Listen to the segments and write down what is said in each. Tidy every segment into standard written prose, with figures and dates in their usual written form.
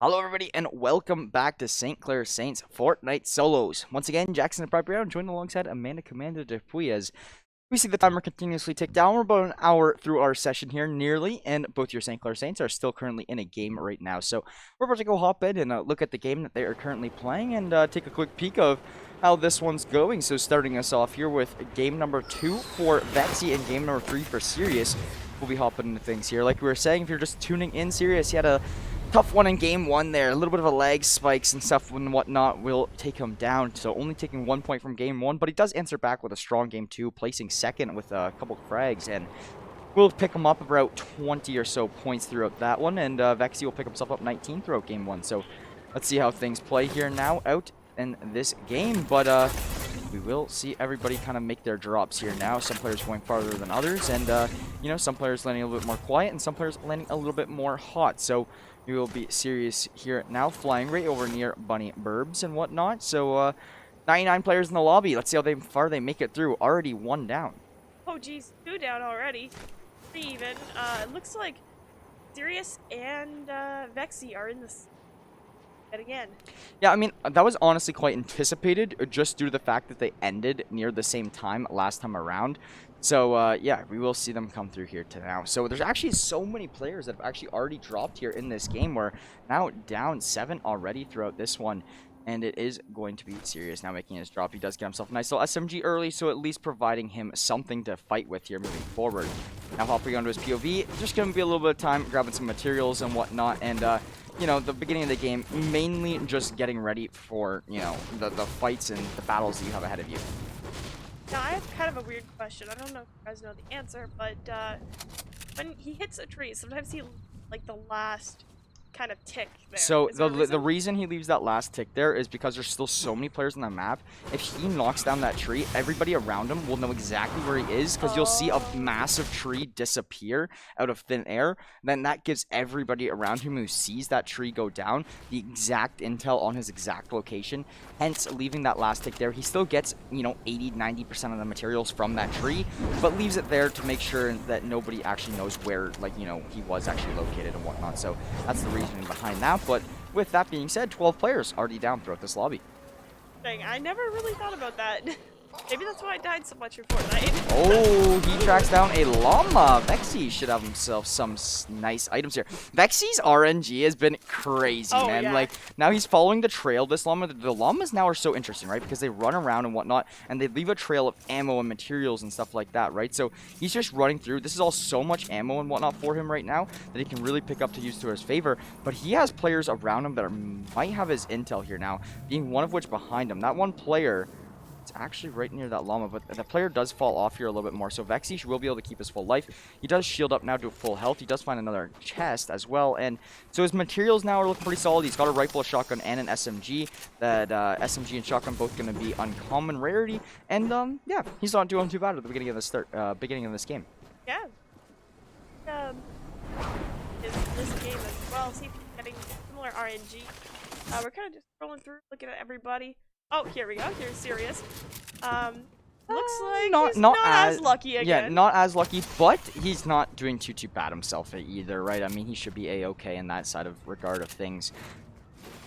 Hello everybody and welcome back to St. Clair Saints Fortnite Solos. Once again, Jackson the Prep joined alongside Amanda Commander Dupuy as we see the timer continuously tick down. We're about an hour through our session here nearly, and both your St. Clair Saints are still currently in a game right now. So we're about to go hop in and look at the game that they are currently playing and take a quick peek of how this one's going. So starting us off here with game number 2 for Vexy and game number 3 for Sirius. We'll be hopping into things here. Like we were saying, if you're just tuning in, Sirius, he had a tough one in game 1 there. A little bit of a lag spikes and stuff and whatnot will take him down. So only taking 1 point from game 1, but he does answer back with a strong game 2, placing second with a couple frags, and we'll pick him up about 20 or so points throughout that one, and Vexy will pick himself up 19 throughout game 1. So let's see how things play here now out in this game, but we will see everybody kind of make their drops here now. Some players going farther than others, and you know, some players landing a little bit more quiet and some players landing a little bit more hot. So we will be serious here now, flying right over near Bunny Burbs and whatnot. So 99 players in the lobby. Let's see how far they make it through. Already 1 down. Oh geez, 2 down already. 3 even. It looks like Sirius and Vexy are in this again. Yeah, I mean, that was honestly quite anticipated just due to the fact that they ended near the same time last time around. So, yeah, we will see them come through here to now. So, there's actually so many players that have actually already dropped here in this game. We're now down 7 already throughout this one. And it is going to be Sirius now making his drop. He does get himself a nice little SMG early, so at least providing him something to fight with here moving forward. Now hopping onto his POV, just going to be a little bit of time grabbing some materials and whatnot. And, you know, the beginning of the game, mainly just getting ready for, you know, the fights and the battles that you have ahead of you. Now, I have kind of a weird question. I don't know if you guys know the answer, but when he hits a tree, sometimes he, like, the last kind of tick there. So the reason he leaves that last tick there is because there's still so many players on the map. If he knocks down that tree, everybody around him will know exactly where he is, because you'll see a massive tree disappear out of thin air. Then that gives everybody around him who sees that tree go down the exact intel on his exact location. Hence, leaving that last tick there, he still gets, you know, 80-90% of the materials from that tree, but leaves it there to make sure that nobody actually knows where, like, you know, he was actually located and whatnot. So that's the reasoning behind that. But with that being said, 12 players already down throughout this lobby. Dang, I never really thought about that. Maybe that's why I died so much in Fortnite. Oh, he tracks down a llama. Vexy should have himself some nice items here. Vexy's RNG has been crazy, man. Yeah. Like, now he's following the trail of this llama. The llamas now are so interesting, right? Because they run around and whatnot, and they leave a trail of ammo and materials and stuff like that, right? So he's just running through. This is all so much ammo and whatnot for him right now that he can really pick up to use to his favor. But he has players around him that might have his intel here now, being one of which behind him. That one player, it's actually right near that llama, but the player does fall off here a little bit more. So Vexy will be able to keep his full life. He does shield up now to full health. He does find another chest as well. And so his materials now are looking pretty solid. He's got a rifle, a shotgun, and an SMG. That SMG and shotgun both going to be uncommon rarity. And yeah, he's not doing too bad at the beginning of this game. Yeah. Is this game as well. See if he's getting similar RNG. We're kind of just scrolling through, looking at everybody. Oh, here we go. Here's Sirius. Looks like he's not as lucky again. Yeah, not as lucky, but he's not doing too bad himself either, right? I mean, he should be A-okay in that side of regard of things.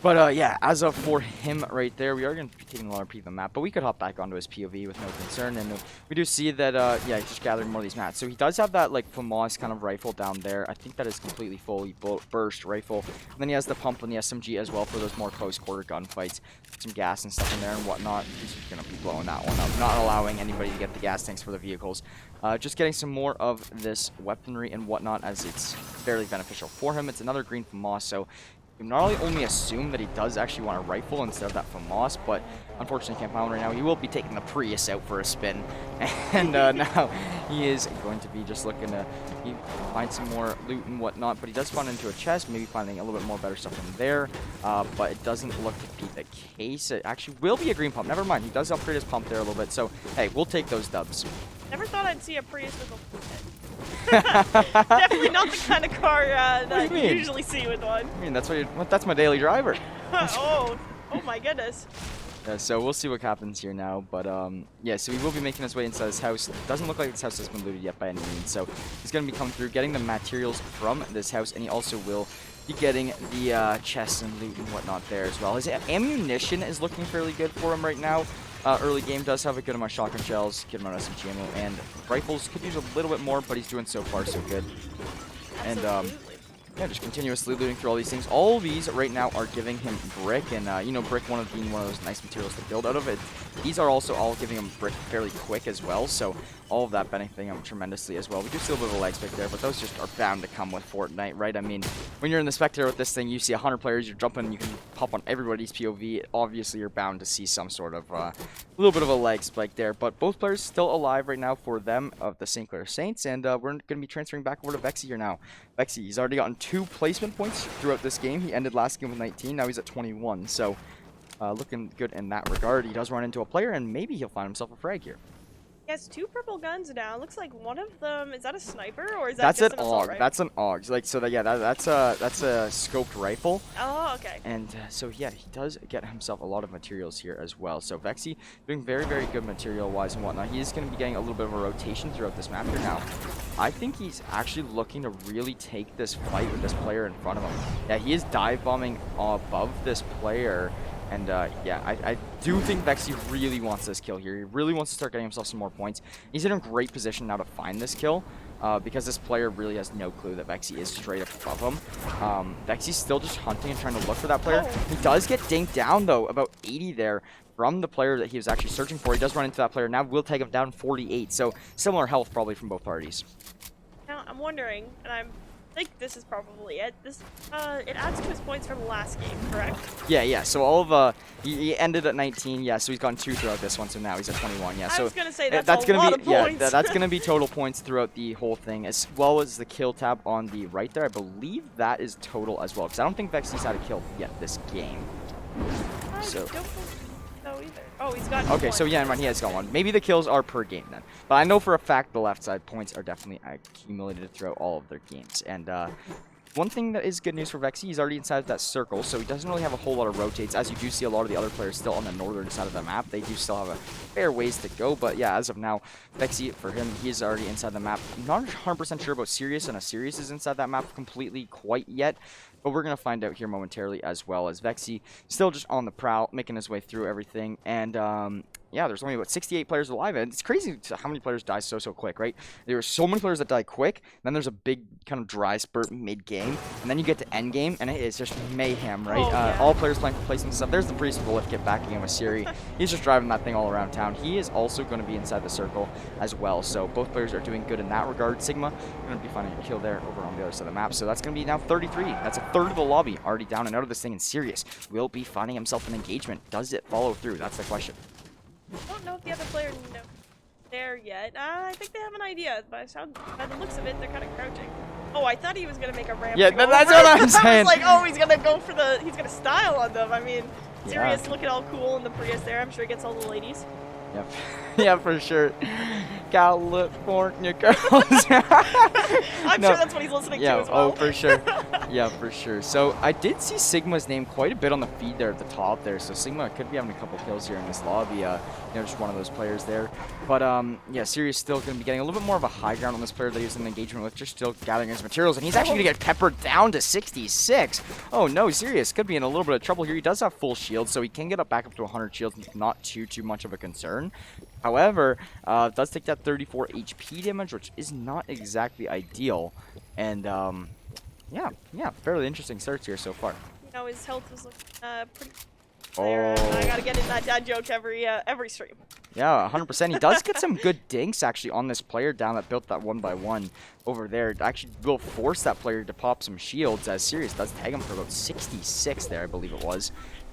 But yeah, as of for him right there, we are going to be taking a large piece of the map, but we could hop back onto his POV with no concern. And we do see that, yeah, he's just gathering more of these mats. So he does have that, like, FAMAS kind of rifle down there. I think that is completely fully burst rifle. And then he has the pump and the SMG as well for those more close quarter gunfights. Some gas and stuff in there and whatnot. He's going to be blowing that one up, not allowing anybody to get the gas tanks for the vehicles. Just getting some more of this weaponry and whatnot, as it's fairly beneficial for him. It's another green FAMAS, so you not only assume that he does actually want a rifle instead of that FAMAS, but unfortunately can't find one right now. He will be taking the Prius out for a spin, and now he is going to be just looking to find some more loot and whatnot. But he does spawn into a chest, maybe finding a little bit more better stuff in there, but it doesn't look to be the case. It actually will be a green pump. Never mind, he does upgrade his pump there a little bit, so hey, we'll take those dubs. Never thought I'd see a Prius with a definitely not the kind of car that you usually see with one. I mean, that's my daily driver. oh my goodness. Yeah, so we'll see what happens here now, but yeah, so he will be making his way inside his house. Doesn't look like his house has been looted yet by any means, so he's going to be coming through, getting the materials from this house, and he also will be getting the chests and loot and whatnot there as well. His ammunition is looking fairly good for him right now. Early game does have a good amount of shotgun shells, good amount of SMG ammo, and rifles could use a little bit more, but he's doing so far so good. And yeah, just continuously looting through all these things. All these right now are giving him brick, and you know, brick being one of those nice materials to build out of it. These are also all giving him brick fairly quick as well, so all of that benefiting him tremendously as well. We do see a little bit of a lag spike there, but those just are bound to come with Fortnite, right? I mean, when you're in the spectator with this thing, you see 100 players, you're jumping, you can pop on everybody's POV. Obviously, you're bound to see some sort of little bit of a lag spike there, but both players still alive right now for them of the St. Clair Saints, and we're going to be transferring back over to Vexy here now. Vexy, he's already gotten 2 placement points throughout this game. He ended last game with 19, now he's at 21, so looking good in that regard. He does run into a player, and maybe he'll find himself a frag here. He has 2 purple guns now. Looks like one of them, is that a sniper or is that just an assault rifle? That's an AUG. Like, so yeah, that's a scoped rifle. Oh, okay. And so yeah, he does get himself a lot of materials here as well. So Vexy doing very, very good material wise and whatnot. He's going to be getting a little bit of a rotation throughout this map here now. I think he's actually looking to really take this fight with this player in front of him. Yeah, he is dive bombing above this player. And yeah, I do think Vexy really wants this kill here. He really wants to start getting himself some more points. He's in a great position now to find this kill because this player really has no clue that Vexy is straight up above him. Vexy's still just hunting and trying to look for that player. He does get dinked down, though, about 80 there from the player that he was actually searching for. He does run into that player. Now will take him down 48, so similar health probably from both parties. Now, I'm wondering, and I think this is probably it. This it adds to his points from the last game, correct? Yeah. So all of he ended at 19. Yeah, so he's gotten 2 throughout this one. So now he's at 21. Yeah. So I was gonna say that's a lot of points. Yeah, that's gonna be total points throughout the whole thing, as well as the kill tab on the right there. I believe that is total as well, because I don't think Vexy's had a kill yet this game. So. Don't think so either. Oh, he's got. Okay, so yeah, he has got 1. Maybe the kills are per game then, but I know for a fact the left side points are definitely accumulated throughout all of their games. And one thing that is good news for Vexy, he's already inside of that circle, so he doesn't really have a whole lot of rotates, as you do see a lot of the other players still on the northern side of the map. They do still have a fair ways to go, but yeah, as of now, Vexy, for him, he's already inside the map. I'm not 100% sure about Sirius, and if Sirius is inside that map completely quite yet, but we're going to find out here momentarily, as well as Vexy still just on the prowl, making his way through everything. And yeah, there's only about 68 players alive, and it's crazy how many players die so quick, right? There are so many players that die quick, then there's a big kind of dry spurt mid-game, and then you get to end-game, and it's just mayhem, right? Oh, yeah. All players playing for placement stuff. There's the Priest with the lift kit back again with Siri. He's just driving that thing all around town. He is also going to be inside the circle as well, so both players are doing good in that regard. Sigma going to be finding a kill there over on the other side of the map, so that's going to be now 33. That's a third of the lobby already down and out of this thing, and Sirius will be finding himself an engagement. Does it follow through? That's the question. I don't know if the other player knows there yet. I think they have an idea, but by the looks of it, they're kind of crouching. Oh, I thought he was gonna make a ramp. Yeah, that's what I'm saying. I was like, oh, he's gonna go for he's gonna style on them. I mean, Sirius looking all cool in the Prius there. I'm sure he gets all the ladies. Yep. Yeah, for sure. California girls. I'm sure that's what he's listening to as well. Oh, for sure. Yeah, for sure. So I did see Sigma's name quite a bit on the feed there at the top there. So Sigma could be having a couple kills here in this lobby. You know, just one of those players there. But yeah, Sirius still going to be getting a little bit more of a high ground on this player that he's in engagement with, just still gathering his materials. And he's actually going to get peppered down to 66. Oh no, Sirius could be in a little bit of trouble here. He does have full shield, so he can get up back up to 100 shields. Not too much of a concern. However, does take that 34 HP damage, which is not exactly ideal. And yeah, fairly interesting starts here so far. You know, his health was looking pretty there. I gotta get in that dad joke every stream. Yeah, 100%. He does get some good dinks actually on this player down that built that 1x1 over there. It actually will force that player to pop some shields, as Sirius does tag him for about 66 there, I believe it was.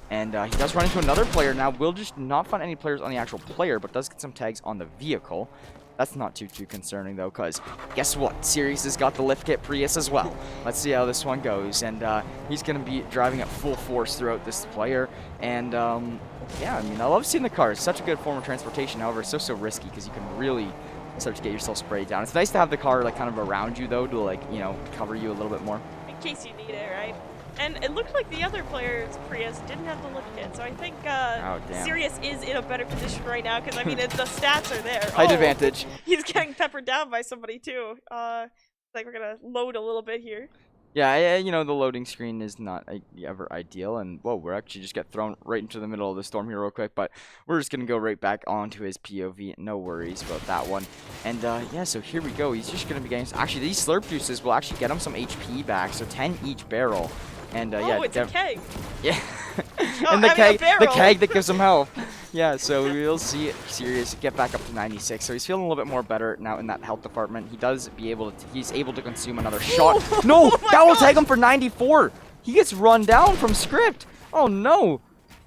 And he does run into another player now. Will just not find any players on the actual player, but does get some tags on the vehicle. That's not too concerning, though, because guess what? Sirius has got the lift kit Prius as well. Let's see how this one goes. And he's going to be driving at full force throughout this player. And yeah, I mean, I love seeing the car. It's such a good form of transportation. However, it's so risky because you can really start to get yourself sprayed down. It's nice to have the car like kind of around you, though, to like, you know, cover you a little bit more. In case you need it, right? And it looked like the other player's Prius didn't have the lift kit, so I think Sirius is in a better position right now, because, I mean, the stats are there. Height advantage. He's getting peppered down by somebody, too. Like, we're going to load a little bit here. Yeah, you know, the loading screen is not ever ideal, and whoa, we're actually just get thrown right into the middle of the storm here real quick, but we're just gonna go right back onto his POV. No worries about that one. And yeah, so here we go. He's just gonna be getting. Actually, these slurp juices will actually get him some HP back, so 10 each barrel. And yeah, it's a keg. Yeah. Oh, And the the keg that gives him health. Yeah, so we'll see Sirius get back up to 96. So he's feeling a little bit more better now in that health department. He's able to consume another shot. No, that will take him for 94. He gets run down from Script. Oh no.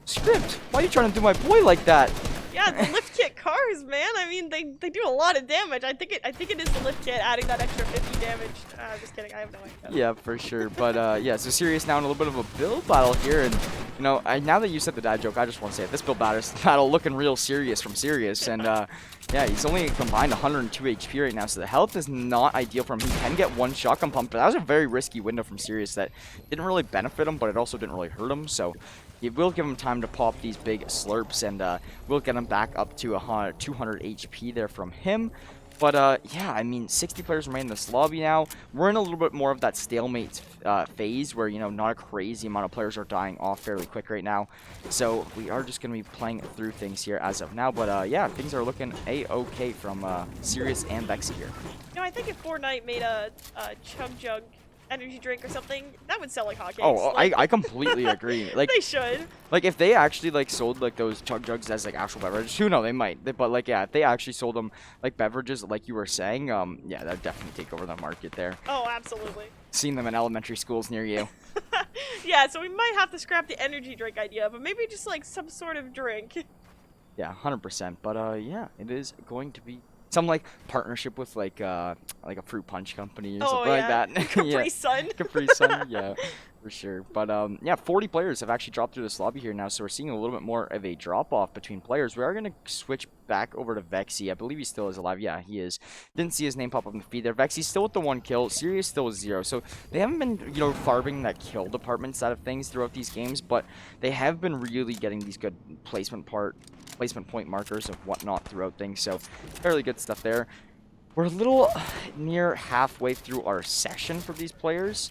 Script, why are you trying to do my boy like that? Yeah, the lift kit cars, man. I mean, they do a lot of damage. I think it is the lift kit adding that extra 50 damage. Just kidding. I have no idea. Yeah, for sure. But yeah, so Sirius now in a little bit of a build battle here, and you know, now that you said the dad joke, I just want to say it. This build battle looking real serious from Sirius, and yeah, he's only combined 102 HP right now, so the health is not ideal for him. He can get one shotgun pump, but that was a very risky window from Sirius that didn't really benefit him, but it also didn't really hurt him. So it will give him time to pop these big slurps, and we'll get him back up to 200 HP there from him. But yeah, I mean, 60 players remain in this lobby now. We're in a little bit more of that stalemate phase where, you know, not a crazy amount of players are dying off fairly quick right now. So we are just going to be playing through things here as of now. But yeah, things are looking a-okay from Sirius and Vexy here. You know, I think if Fortnite made a Chug Jug energy drink or something, that would sell like hotcakes. Oh, like, I completely agree. Like they should. Like if they actually like sold like those chug jugs as like actual beverages, who knows, they might. But like yeah, if they actually sold them like beverages, like you were saying, yeah, that'd definitely take over the market there. Oh, absolutely. Seen them in elementary schools near you. Yeah, so we might have to scrap the energy drink idea, but maybe just like some sort of drink. Yeah, 100%. But yeah, it is going to be some like partnership with like a fruit punch company or something like that. Capri Sun. Capri Sun, yeah, for sure. But yeah, 40 players have actually dropped through this lobby here now, so we're seeing a little bit more of a drop off between players. We are going to switch back over to Vexy. I believe he still is alive. Yeah, he is. Didn't see his name pop up in the feed there. Vexy's still with the 1 kill. Sirius still with 0. So they haven't been, you know, farming that kill department side of things throughout these games, but they have been really getting these good placement point markers of whatnot throughout things. So fairly good stuff there. We're a little near halfway through our session for these players,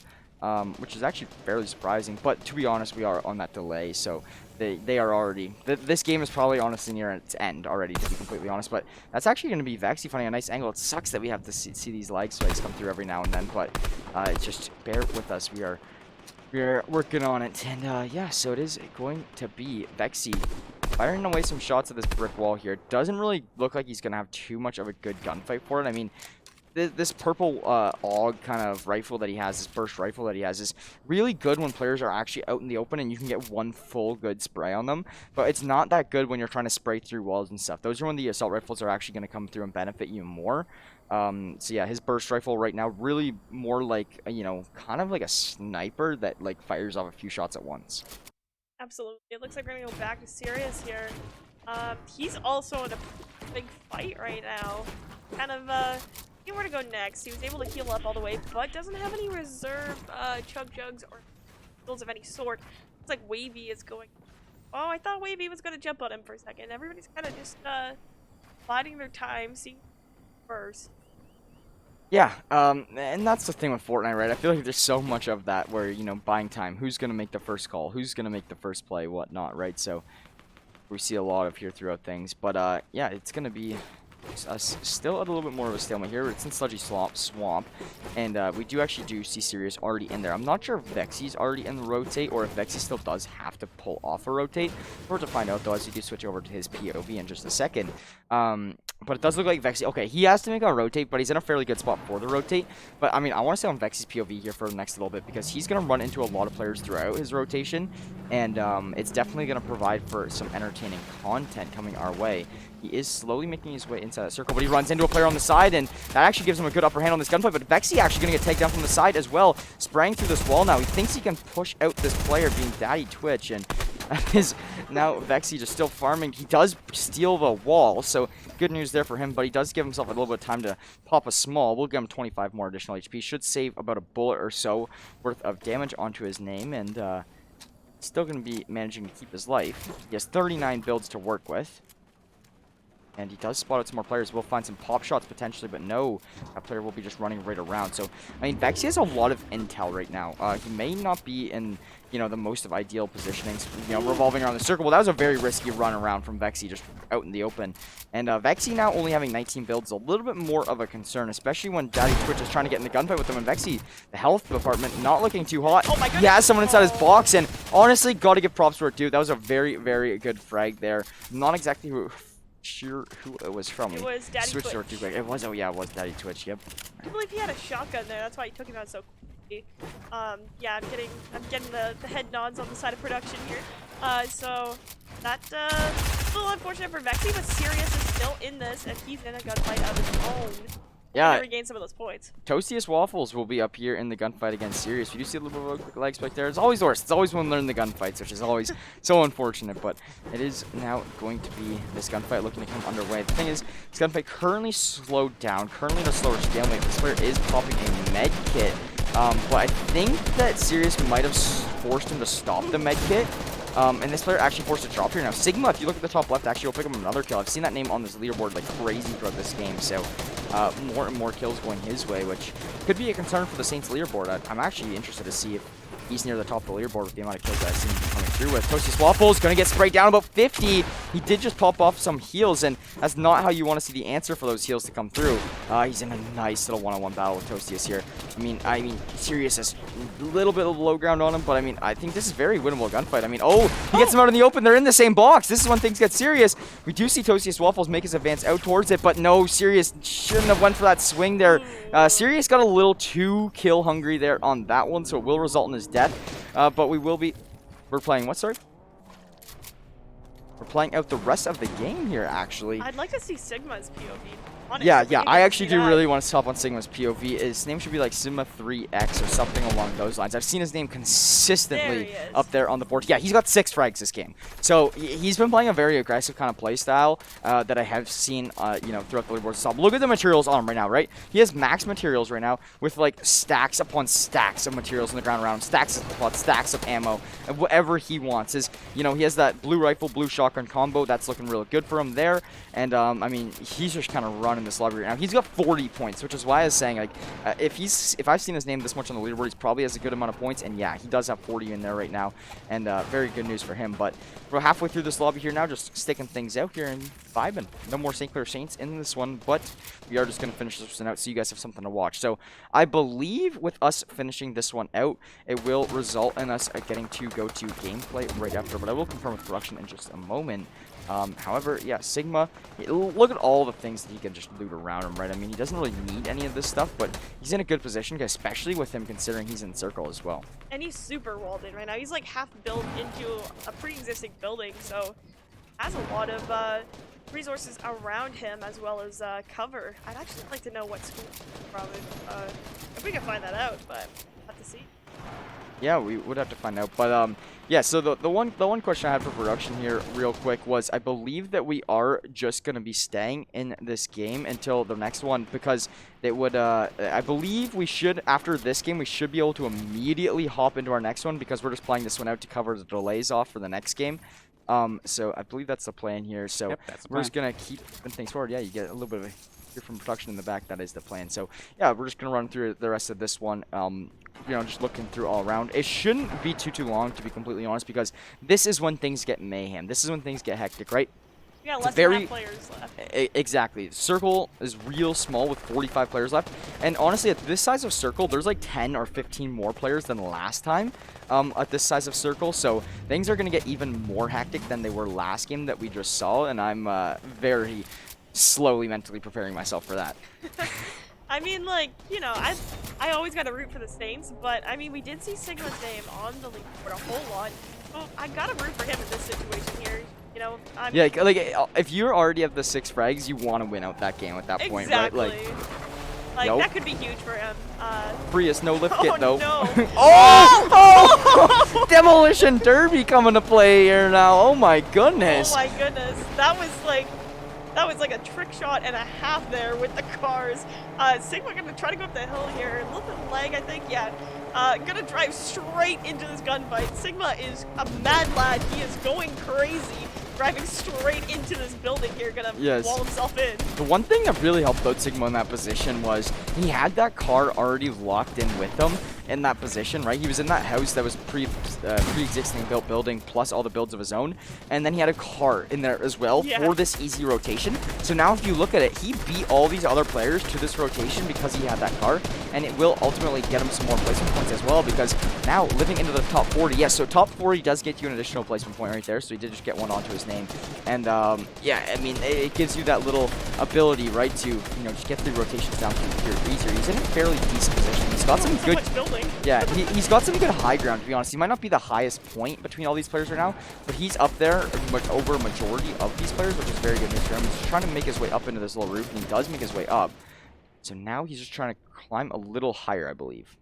which is actually fairly surprising. But to be honest, we are on that delay, so they are already. This game is probably honestly near its end already, to be completely honest. But that's actually going to be Vexy finding a nice angle. It sucks that we have to see these lag spikes come through every now and then, but just bear with us. We're working on it, and yeah, so it is going to be Vexy firing away some shots at this brick wall here. Doesn't really look like he's going to have too much of a good gunfight for it. I mean, this purple AUG kind of rifle that he has, this burst rifle that he has, is really good when players are actually out in the open and you can get one full good spray on them. But it's not that good when you're trying to spray through walls and stuff. Those are when the assault rifles are actually going to come through and benefit you more. So yeah, his burst rifle right now really more like, you know, kind of like a sniper that like fires off a few shots at once. Absolutely. It looks like we're gonna go back to Sirius here. He's also in a big fight right now. Kind of, he where to go next. He was able to heal up all the way, but doesn't have any reserve chug jugs or skills of any sort. Looks like Wavy is going. Oh, I thought Wavy was gonna jump on him for a second. Everybody's kind of just biding their time, seeing first. Yeah, and that's the thing with Fortnite, right? I feel like there's so much of that where, you know, buying time. Who's going to make the first call? Who's going to make the first play? Whatnot, right? So we see a lot of here throughout things. But, yeah, it's going to be still at a little bit more of a stalemate here. It's in Sludgy Swamp. And we do see Sirius already in there. I'm not sure if Vexy's already in the rotate or if Vexy still does have to pull off a rotate. We're to find out, though, as we do switch over to his POV in just a second. But it does look like Vexy. Okay, he has to make a rotate, but he's in a fairly good spot for the rotate. But, I mean, I want to stay on Vexy's POV here for the next little bit because he's going to run into a lot of players throughout his rotation. And it's definitely going to provide for some entertaining content coming our way. He is slowly making his way inside that circle, but he runs into a player on the side, and that actually gives him a good upper hand on this gunfight. But Vexy actually going to get taken down from the side as well, spraying through this wall now. He thinks he can push out this player being Daddy Twitch, and now Vexy just still farming. He does steal the wall, so good news there for him, but he does give himself a little bit of time to pop a small. We'll give him 25 more additional HP. Should save about a bullet or so worth of damage onto his name, and still going to be managing to keep his life. He has 39 builds to work with. And he does spot out some more players. We'll find some pop shots potentially, but no, that player will be just running right around. So, I mean, Vexy has a lot of intel right now. He may not be in, you know, the most of ideal positionings, you know, revolving around the circle. Well, that was a very risky run around from Vexy just out in the open. And Vexy now only having 19 builds, a little bit more of a concern, especially when Daddy Twitch is trying to get in the gunfight with him. And Vexy, the health department, not looking too hot. Oh my goodness. He has someone inside his box, and honestly, got to give props to it, dude. That was a very, very good frag there. Not exactly sure who it was from. It was Daddy Switched Twitch. over too quick. It was, oh yeah, it was Daddy Twitch, yep. I believe he had a shotgun there, that's why he took him out so quickly. Yeah, I'm getting the head nods on the side of production here. So that's a little unfortunate for Vexy, but Sirius is still in this, and he's in a gunfight of his own. Yeah. Regain some of those points. Toastiest Waffles will be up here in the gunfight against Sirius. You do see a little bit of a quick leg spike there. It's always the worst. It's always when we learn the gunfights, which is always so unfortunate. But it is now going to be this gunfight looking to come underway. The thing is, this gunfight currently slowed down, currently in a slower stalemate. This player is popping a med kit. But I think that Sirius might have forced him to stop the med kit. And this player actually forced a drop here. Now, Sigma, if you look at the top left, actually will pick up another kill. I've seen that name on this leaderboard like crazy throughout this game. So more and more kills going his way, which could be a concern for the Saints leaderboard. I'm actually interested to see if he's near the top of the leaderboard with the amount of kills that I've seen him coming through with. Toastiest Waffles going to get sprayed down about 50. He did just pop off some heals, and that's not how you want to see the answer for those heals to come through. He's in a nice little one-on-one battle with Toastiest here. I mean, Sirius has a little bit of low ground on him, but I mean, I think this is very winnable gunfight. I mean, oh, he gets him out in the open. They're in the same box. This is when things get serious. We do see Toastiest Waffles make his advance out towards it, but no, Sirius shouldn't have went for that swing there. Sirius got a little too kill hungry there on that one, so it will result in his death. But we're playing what, sorry? We're playing out the rest of the game here, actually. I'd like to see Sigma's POV. Honestly, Yeah, I actually do really want to stop on Sigma's POV. His name should be like Sigma 3X or something along those lines. I've seen his name consistently up there on the board. Yeah, he's got 6 frags this game. So he's been playing a very aggressive kind of play style that I have seen, you know, throughout the leaderboard. So look at the materials on him right now, right? He has max materials right now with like stacks upon stacks of materials on the ground around him, stacks of ammo, and whatever he wants. You know, he has that blue rifle, blue shotgun combo. That's looking really good for him there. And I mean, he's just kind of running this lobby right now. He's got 40 points, which is why I was saying, like, if I've seen his name this much on the leaderboard, he probably has a good amount of points. And yeah, he does have 40 in there right now, and very good news for him. But we're halfway through this lobby here now, just sticking things out here and vibing. No more St. Clair Saints in this one, but we are just going to finish this one out so you guys have something to watch. So I believe with us finishing this one out, it will result in us getting to go to gameplay right after, but I will confirm with production in just a moment. However, yeah, Sigma, look at all the things that he can just loot around him, right? I mean, he doesn't really need any of this stuff, but he's in a good position, especially with him considering he's in circle as well. And he's super walled in right now. He's like half built into a pre-existing building, so has a lot of resources around him as well as cover. I'd actually like to know what school he's from if we can find that out, but we'll have to see. Yeah, we would have to find out, but yeah. So the one question I had for production here, real quick, was I believe that we are just gonna be staying in this game until the next one, because it would. I believe we should, after this game, we should be able to immediately hop into our next one, because we're just playing this one out to cover the delays off for the next game. So I believe that's the plan here. So yep, that's the we're plan. just gonna keep moving things forward. Yeah, you get a little bit of a from production in the back. That is the plan. So yeah, we're just gonna run through the rest of this one. You know, just looking through all around. It shouldn't be too long, to be completely honest, because this is when things get mayhem. This is when things get hectic, right? Yeah, less than half players left. Exactly. Circle is real small with 45 players left. And honestly, at this size of circle, there's like 10 or 15 more players than last time at this size of circle. So things are going to get even more hectic than they were last game that we just saw. And I'm very slowly mentally preparing myself for that. I mean, like, you know, I always got to root for the Saints, but I mean, we did see Sigma's name on the leaderboard a whole lot. So I got to root for him in this situation here. You know, yeah, like if you already have the 6 frags, you want to win out that game at that point, right? Like nope. That could be huge for him. Prius, no lift kit though. No. Oh! Demolition Derby coming to play here now. Oh my goodness. Oh my goodness. That was like a trick shot and a half there with the cars. Sigma gonna try to go up the hill here. A little bit of lag, I think. Yeah. Gonna drive straight into this gunfight. Sigma is a mad lad. He is going crazy. driving straight into this building here, gonna wall himself in. The one thing that really helped out Sigma in that position was he had that car already locked in with him in that position, right? He was in that house that was pre-existing built building plus all the builds of his own, and then he had a car in there as well for this easy rotation. So now if you look at it, he beat all these other players to this rotation because he had that car, and it will ultimately get him some more placement points as well, because now living into the top 40, yes, so top 40 does get you an additional placement point right there, so he did just get one onto his name. And yeah, I mean, it gives you that little ability, right, to, you know, just get through rotations down to tier 3s here. He's in a fairly decent position. He's got some good... Yeah, he's got some good high ground, to be honest. He might not be the highest point between all these players right now, but he's up there over a majority of these players, which is very good news for him. He's trying to make his way up into this little roof, and he does make his way up. So now he's just trying to climb a little higher, I believe.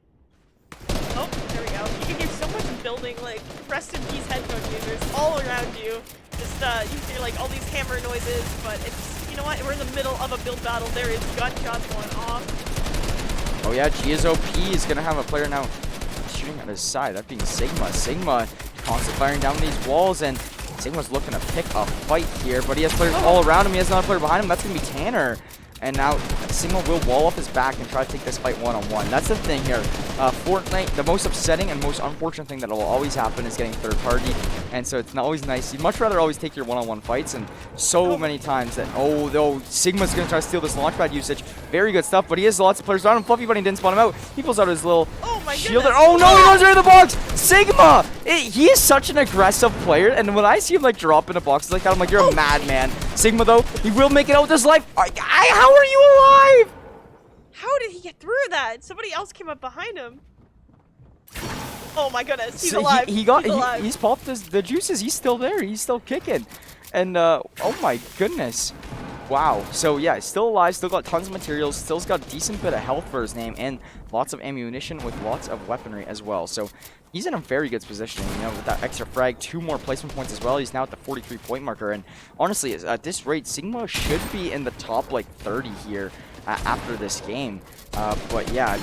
Oh, there we go. You can hear so much building, like, rest in peace headphone users all around you. Just, you hear, like, all these hammer noises, but it's, you know what, we're in the middle of a build battle. There is gunshots going off. Oh yeah, GSOP is going to have a player now shooting at his side, that being Sigma. Sigma constantly firing down these walls, and Sigma's looking to pick a fight here, but he has players all around him. He has another player behind him. That's going to be Tanner. And now Sigma will wall up his back and try to take this fight one-on-one. That's the thing here. Fortnite, the most upsetting and most unfortunate thing that will always happen is getting third party. And so it's not always nice. You'd much rather always take your one-on-one fights. And so many times that, Sigma's going to try to steal this launchpad usage. Very good stuff, but he has lots of players around him. Fluffy Bunny didn't spawn him out. He pulls out his little shield. Oh no, he goes right in the box! Sigma! He is such an aggressive player. And when I see him like drop in a box like that, I'm like, you're a madman. Sigma, though, he will make it out with his life. How are you alive? How did he get through that? Somebody else came up behind him. Oh my goodness, he's alive. He's popped the juices. He's still there. He's still kicking. And oh my goodness. Wow. So yeah, still alive, still got tons of materials, still's got a decent bit of health for his name, and lots of ammunition with lots of weaponry as well. So he's in a very good position, you know, with that extra frag, 2 more placement points as well. He's now at the 43 point marker, and honestly, at this rate, Sigma should be in the top like 30 here after this game. But yeah, I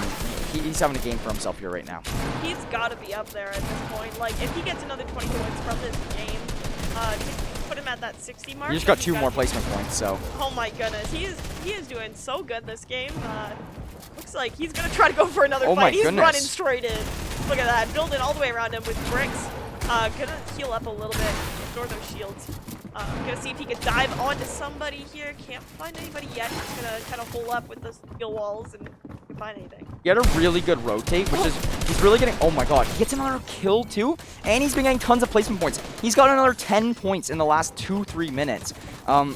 mean, he's having a game for himself here right now. He's got to be up there at this point. Like, if he gets another 20 points from this game, put him at that 60 mark. He just got 2 more placement points, so. Oh my goodness, he is doing so good this game. Looks like he's gonna try to go for another fight. He's running straight in. Look at that, building all the way around him with bricks. Gonna heal up a little bit, ignore those shields. Gonna see if he can dive onto somebody here. Can't find anybody yet. He's gonna kind of hole up with the steel walls and can't find anything. He had a really good rotate, which is, he's really getting, oh my god, he gets another kill too, and he's been getting tons of placement points. He's got another 10 points in the last 2-3 minutes.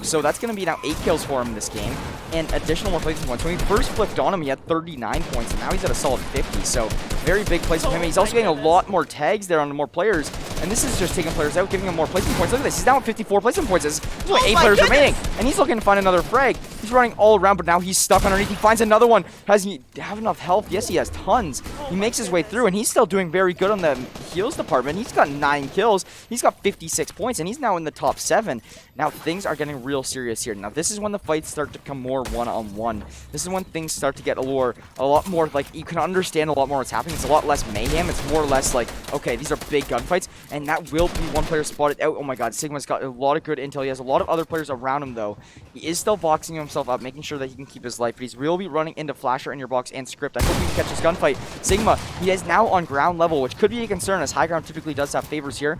So that's going to be now 8 kills for him in this game, and additional more placement points. When we first flipped on him, he had 39 points, and now he's at a solid 50, so very big placement for him. He's also getting a lot more tags there on more players, and this is just taking players out, giving him more placement points. Look at this, he's now at 54 placement points. There's only 8 players remaining, and he's looking to find another frag. He's running all around, but now he's stuck underneath. He finds another one. Has he have enough health? Yes, he has tons. He makes his way through, and he's still doing very good on the heals department. He's got 9 kills. He's got 56 points, and he's now in the top 7. Now, things are getting real serious here. Now, this is when the fights start to come more one-on-one. This is when things start to get a lot more, like, you can understand a lot more what's happening. It's a lot less mayhem. It's more or less like, okay, these are big gunfights, and that will be one player spotted out. Oh my god, Sigma's got a lot of good intel. He has a lot of other players around him, though. He is still boxing himself up, making sure that he can keep his life, but he's will be running into Flasher in your box and Script. I hope we can catch this gunfight. Sigma, he is now on ground level, which could be a concern, as high ground typically does have favors here.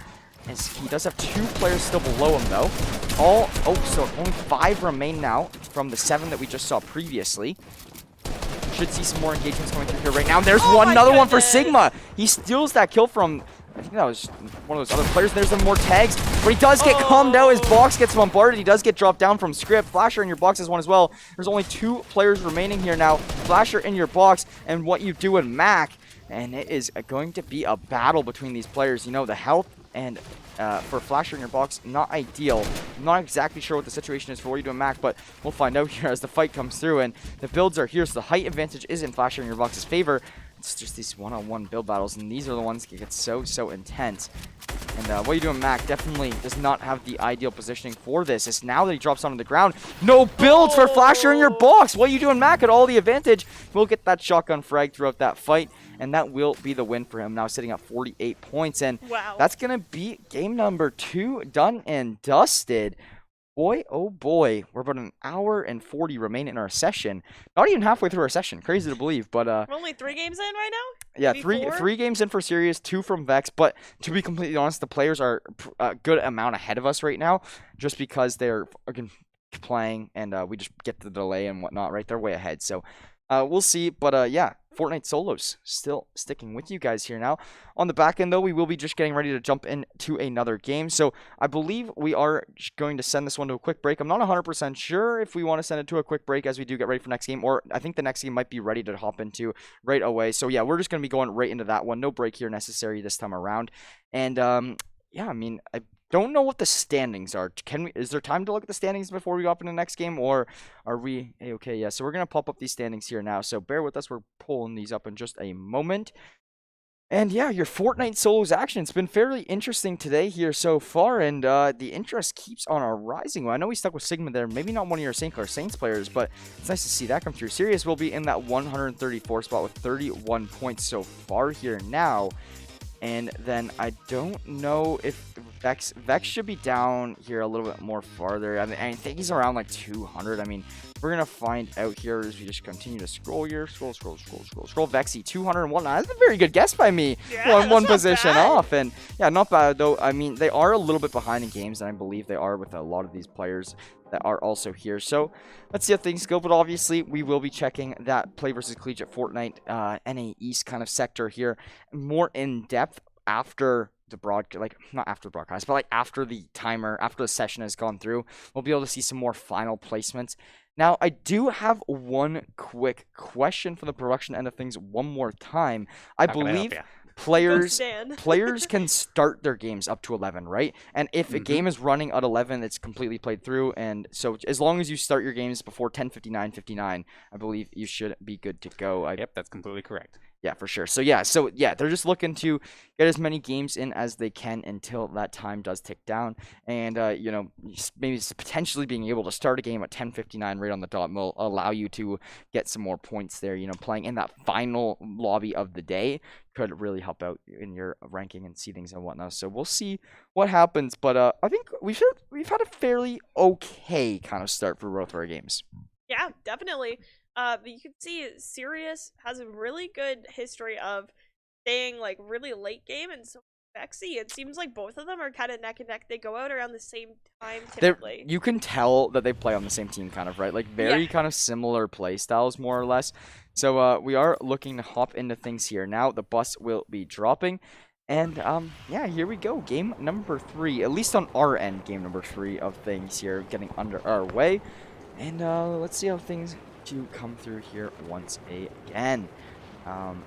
As he does have 2 players still below him, though. So only 5 remain now from the 7 that we just saw previously. Should see some more engagements going through here right now. And there's another one for Sigma. He steals that kill from, I think that was one of those other players. There's some more tags, but he does get calmed out. His box gets bombarded. He does get dropped down from Script. Flasher in your box is one as well. There's only 2 players remaining here now. Flasher in your box, and what you do in Mac. And it is going to be a battle between these players. You know, the health and for Flasher in your box, not ideal. I'm not exactly sure what the situation is for what you do in Mac, but we'll find out here as the fight comes through. And the builds are here, so the height advantage is in Flasher in your box's favor. It's just these one-on-one build battles, and these are the ones that get so intense. And what you do in Mac definitely does not have the ideal positioning for this. It's now that he drops onto the ground. No builds for Flasher in your box. What you do in Mac at all the advantage. We'll get that shotgun frag throughout that fight. and that will be the win for him, now sitting at 48 points, and Wow. that's going to be game number 2 done and dusted. Boy, oh boy, we're about an hour and 40 remain in our session. Not even halfway through our session. Crazy to believe, but We're only 3 games in right now? yeah, Maybe 4? three games in for Sirius, 2 from Vex. But to be completely honest, the players are a good amount ahead of us right now, just because they're playing and we just get the delay and whatnot. Right, they're way ahead. So we'll see. But yeah, Fortnite solos still sticking with you guys here now. On the back end, though, we will be just getting ready to jump into another game. So I believe we are going to send this one to a quick break. I'm not 100% sure if we want to send it to a quick break as we do get ready for next game, or I think the next game might be ready to hop into right away. So yeah, we're just going to be going right into that one. No break here necessary this time around. And yeah, I mean, I don't know what the standings are. Is there time to look at the standings before we go up in the next game, or are we okay? Yeah, so we're gonna pop up these standings here now. So bear with us. We're pulling these up in just a moment. And yeah, your Fortnite solos action. It's been fairly interesting today here so far, and the interest keeps on rising. Well, I know we stuck with Sigma there. Maybe not one of your St. Clair Saints players, but it's nice to see that come through. Sirius will be in that 134 spot with 31 points so far here now. And then I don't know if Vex should be down here a little bit more farther. I mean, I think he's around like 200. I mean, we're going to find out here as we just continue to scroll here. Scroll. Vexy, 201. That's a very good guess by me. Yeah, one position bad. off. And yeah, not bad, though. I mean, they are a little bit behind in games, and I believe they are with a lot of these players that are also here. So let's see how things go. But obviously, we will be checking that Play versus Collegiate Fortnite NA East kind of sector here more in depth after the broadcast, like not after the broadcast, but like after the timer, after the session has gone through. We'll be able to see some more final placements. Now, I do have one quick question for the production end of things one more time. I believe players can start their games up to 11, right? And if a game is running at 11, it's completely played through. And so as long as you start your games before 10:59, I believe you should be good to go. Yep, that's completely correct. Yeah, for sure. So yeah, they're just looking to get as many games in as they can until that time does tick down. And you know, maybe potentially being able to start a game at 10:59 right on the dot will allow you to get some more points there. You know, playing in that final lobby of the day could really help out in your ranking and seedings and whatnot. So we'll see what happens. But I think we've had a fairly okay kind of start for both of our games. Yeah, definitely. But you can see Sirius has a really good history of staying like really late game, and so Vexy, it seems like both of them are kind of neck and neck. They go out around the same time typically. You can tell that they play on the same team, kind of, right? Like very kind of similar play styles, more or less. So we are looking to hop into things here now. The bus will be dropping. And yeah, here we go. Game number 3, at least on our end, game number 3 of things here, getting under our way. And let's see how things to come through here once again.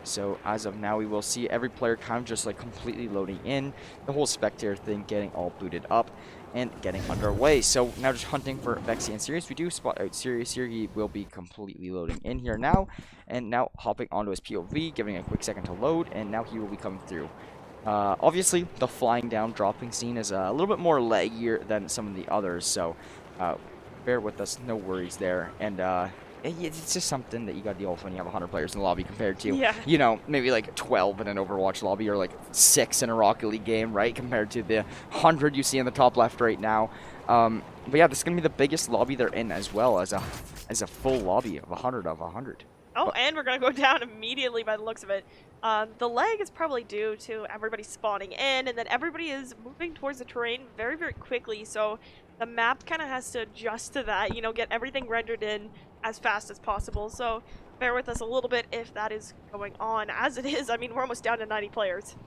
So as of now, we will see every player kind of just like completely loading in, the whole spectator thing getting all booted up and getting underway. So now just hunting for Vexy and Sirius. We do spot out Sirius here. He will be completely loading in here now, and now hopping onto his POV, giving a quick second to load, and now he will be coming through. Obviously, the flying down dropping scene is a little bit more laggier than some of the others, so bear with us, no worries there. And it's just something that you got to deal with when you have 100 players in the lobby compared to, you know, maybe like 12 in an Overwatch lobby or like 6 in a Rocket League game, right? Compared to the 100 you see in the top left right now. But yeah, this is going to be the biggest lobby they're in as well, as a full lobby of 100 of 100. Oh, and we're going to go down immediately by the looks of it. The lag is probably due to everybody spawning in, and then everybody is moving towards the terrain very, very quickly, so the map kind of has to adjust to that, you know, get everything rendered in as fast as possible. So bear with us a little bit if that is going on. As it is, I mean, we're almost down to 90 players.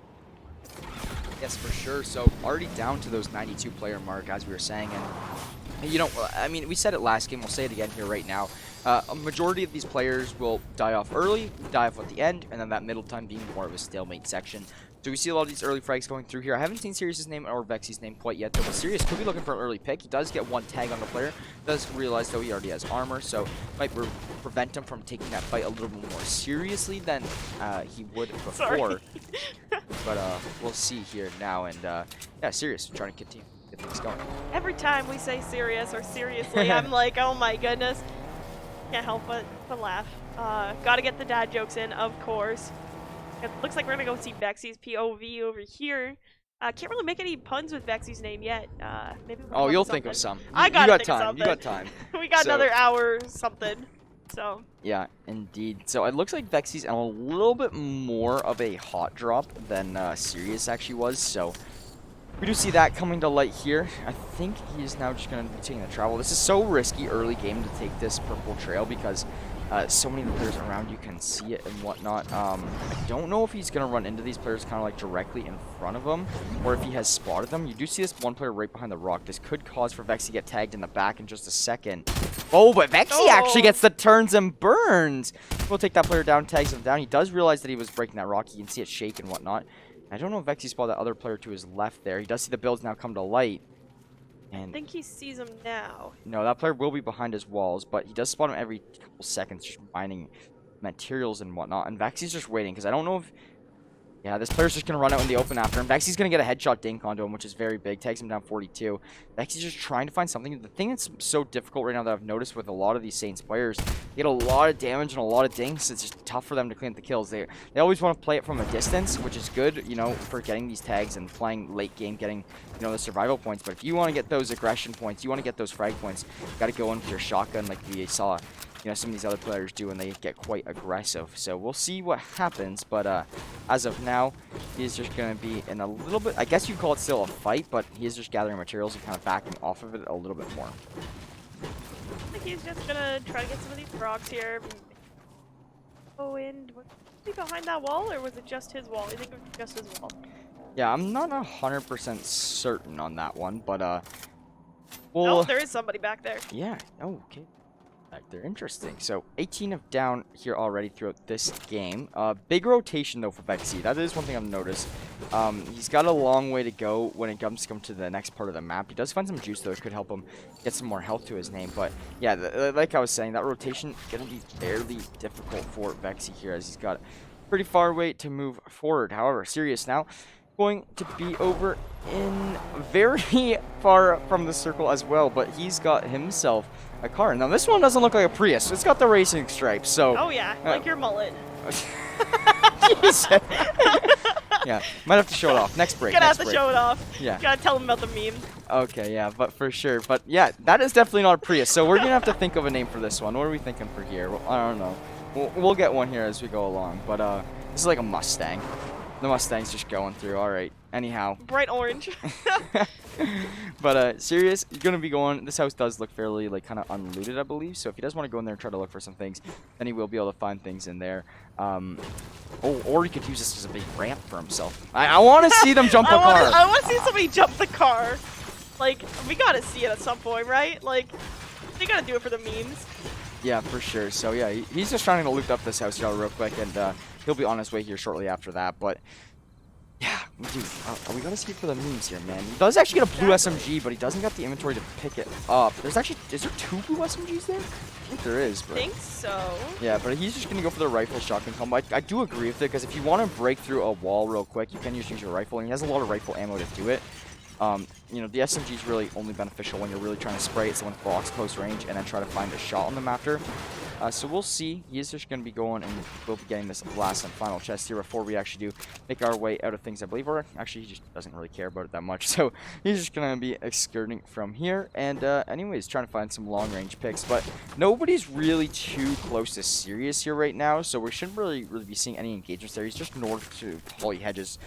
Yes, for sure. So already down to those 92 player mark, as we were saying. And, you know, I mean, we said it last game. We'll say it again here right now. A majority of these players will die off early, die off at the end, and then that middle time being more of a stalemate section. So we see a lot of these early frags going through here. I haven't seen Sirius's name or Vexy's name quite yet, though. But Sirius could be looking for an early pick. He does get one tag on the player. Does realize, though, he already has armor, so might prevent him from taking that fight a little bit more seriously than he would before. But we'll see here now. And yeah, Sirius trying to continue to get things going. Every time we say serious or seriously, I'm like, oh my goodness. Can't help but to laugh. Gotta get the dad jokes in, of course. It looks like we're gonna go see Vexy's POV over here. Can't really make any puns with Vexy's name yet. Maybe we'll Oh, you'll something. think of some. I got think time. of something. You got time. We got another hour or something. So. Yeah, indeed. So it looks like Vexy's a little bit more of a hot drop than Sirius actually was. So we do see that coming to light here. I think he's now just going to be taking the travel. This is so risky early game to take this purple trail because so many of the players around you can see it and whatnot. I don't know if he's going to run into these players kind of like directly in front of him or if he has spotted them. You do see this one player right behind the rock. This could cause for Vexy to get tagged in the back in just a second. Oh, but Vexy actually gets the turns and burns. We'll take that player down, tags him down. He does realize that he was breaking that rock. You can see it shake and whatnot. I don't know if Vexy spotted that other player to his left there. He does see the builds now come to light. And I think he sees him now. no, that player will be behind his walls, but he does spot him every couple seconds, just mining materials and whatnot. And Vexy's just waiting, because I don't know if... Yeah, this player's just going to run out in the open after him. Vexy's going to get a headshot dink onto him, which is very big. Tags him down 42. Vexy's just trying to find something. The thing that's so difficult right now that I've noticed with a lot of these Saints players, they get a lot of damage and a lot of dinks. It's just tough for them to clean up the kills. They always want to play it from a distance, which is good, you know, for getting these tags and playing late game, getting, you know, the survival points. But if you want to get those aggression points, you want to get those frag points, you got to go in with your shotgun like we saw, you know, some of these other players do, and they get quite aggressive. So we'll see what happens, but as of now, he's just going to be in a little bit, I guess you'd call it still a fight, but he is just gathering materials and kind of backing off of it a little bit more. I think he's just gonna try to get some of these rocks here. Oh, and was he behind that wall, or was it just his wall? I think it was just his wall. Yeah, I'm not 100% certain on that one, but well, oh, there is somebody back there. Yeah. Oh, okay. Back there, interesting. So 18 of down here already throughout this game. Big rotation though for Vexy. That is one thing I've noticed. He's got a long way to go when it comes to come to the next part of the map. He does find some juice though. It could help him get some more health to his name. But yeah, like I was saying, that rotation gonna be fairly difficult for Vexy here as he's got pretty far way to move forward. However, Sirius now going to be over in very far from the circle as well, but he's got himself a car. Now this one doesn't look like a Prius. It's got the racing stripes, so... Oh yeah, like your mullet. Yeah, might have to show it off. Next break. Gonna have to show it off. Yeah. Gotta tell him about the meme. Okay, yeah, but for sure. But yeah, that is definitely not a Prius, so we're gonna have to think of a name for this one. What are we thinking for here? Well, I don't know. We'll get one here as we go along, but this is like a Mustang. The Mustang's just going through. All right. Anyhow. Bright orange. But Sirius, you're gonna be going. This house does look fairly like kind of unlooted, I believe. So if he does want to go in there and try to look for some things, then he will be able to find things in there. Or he could use this as a big ramp for himself. I want to see them jump a car. I want to see somebody jump the car. Like, we gotta see it at some point, right? Like, they gotta do it for the memes. Yeah, for sure. So yeah, he's just trying to loot up this house here real quick, and he'll be on his way here shortly after that. But yeah, dude, we gotta see it for the memes here, man. He does actually get a blue SMG, but he doesn't got the inventory to pick it up. Is there 2 blue SMGs there? I think there is, but... I think so. Yeah, but he's just gonna go for the rifle shotgun combo. I do agree with it, because if you want to break through a wall real quick, you can just use your rifle, and he has a lot of rifle ammo to do it. You know, the SMG is really only beneficial when you're really trying to spray at someone's box close range and then try to find a shot on them after. So we'll see. He is just going to be going, and we'll be getting this last and final chest here before we actually do make our way out of things, I believe. Or actually, he just doesn't really care about it that much. So he's just going to be skirting from here. And anyways, trying to find some long-range picks. But nobody's really too close to Sirius here right now, so we shouldn't really be seeing any engagements there. He's just north to Holly Hedges.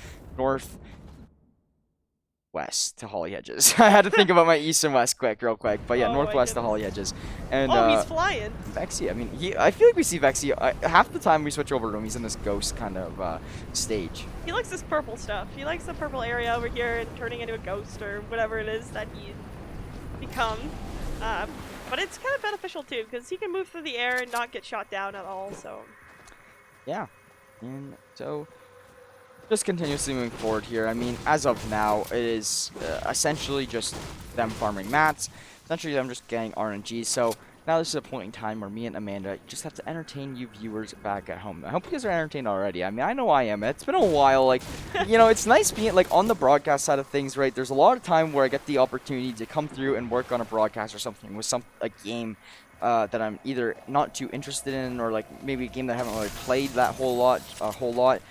West to Holly Hedges. I had to think about my east and west real quick. But yeah, northwest to Holly Hedges. And he's flying. Vexy, I mean, I feel like we see Vexy half the time we switch over to him. He's in this ghost kind of stage. He likes this purple stuff. He likes the purple area over here and turning into a ghost or whatever it is that he becomes. But it's kind of beneficial too because he can move through the air and not get shot down at all. So yeah, and so. Just continuously moving forward here. I mean, as of now, it is essentially just them farming mats. Essentially, them just getting RNG. So now this is a point in time where me and Amanda just have to entertain you viewers back at home. I hope you guys are entertained already. I mean, I know I am. It's been a while. Like, you know, it's nice being like on the broadcast side of things, right? There's a lot of time where I get the opportunity to come through and work on a broadcast or something with a game that I'm either not too interested in, or like maybe a game that I haven't really played that a whole lot.